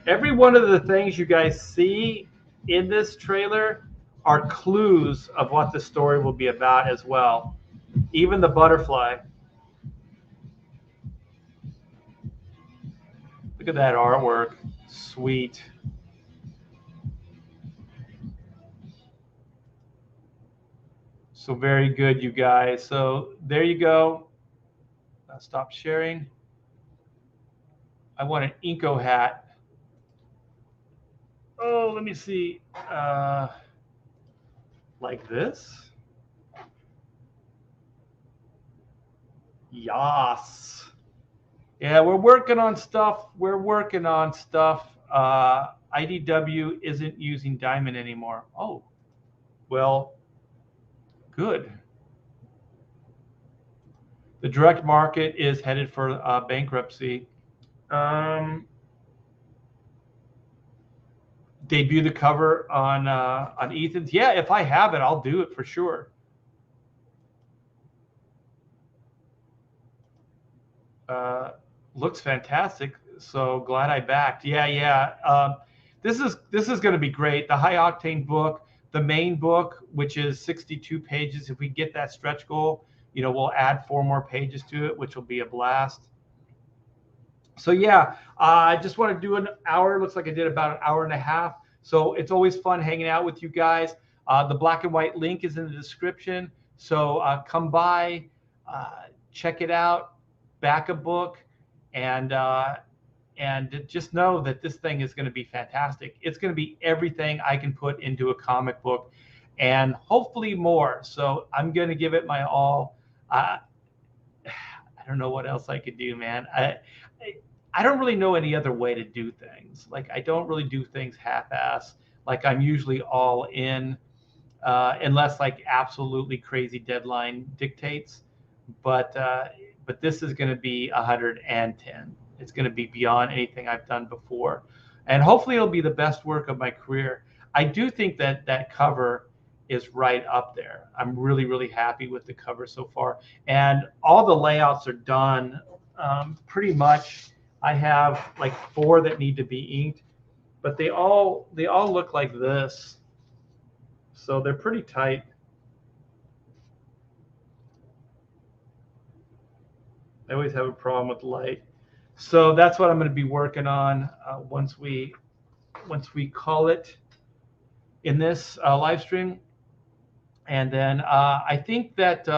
Every one of the things you guys see in this trailer are clues of what the story will be about as well. Even the butterfly. Look at that artwork. Sweet. So very good, you guys. So there you go. I'll stop sharing. I want an Inco hat. Oh, let me see. Like this? Yas. Yeah, we're working on stuff. We're working on stuff. IDW isn't using Diamond anymore. Oh, well, good. The direct market is headed for bankruptcy. Debut the cover on Ethan's. Yeah, if I have it, I'll do it for sure. Looks fantastic. So glad I backed. Yeah. This is going to be great. The high octane book, the main book, which is 62 pages. If we get that stretch goal, we'll add 4 more pages to it, which will be a blast. So yeah, I just want to do an hour. Looks like I did about an hour and a half. So it's always fun hanging out with you guys. The black and white link is in the description. So come by, check it out, back a book, and just know that this thing is going to be fantastic. It's going to be everything I can put into a comic book, and hopefully more. So I'm going to give it my all. I don't know what else I could do, man. I don't really know any other way to do things. Like, I don't really do things half-ass. Like, I'm usually all in, unless like absolutely crazy deadline dictates. But this is going to be 110. It's going to be beyond anything I've done before, and hopefully it'll be the best work of my career. I do think that cover is right up there. I'm really happy with the cover so far, and all the layouts are done pretty much. I have like 4 that need to be inked, but they all look like this, so they're pretty tight. I always have a problem with light, so that's what I'm going to be working on once we call it in this live stream. And then I think that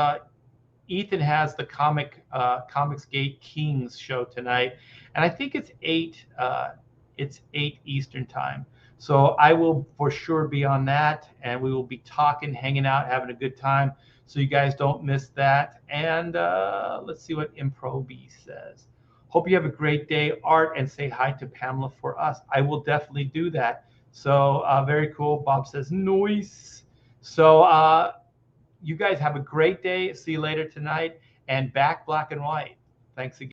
Ethan has the Comicsgate Kings show tonight, and I think it's 8 Eastern time. So I will for sure be on that, and we will be talking, hanging out, having a good time. So you guys don't miss that. And let's see what Improby says. Hope you have a great day, Art, and say hi to Pamela for us. I will definitely do that. So very cool. Bob says noise. So you guys have a great day. See you later tonight. And back black and white. Thanks again.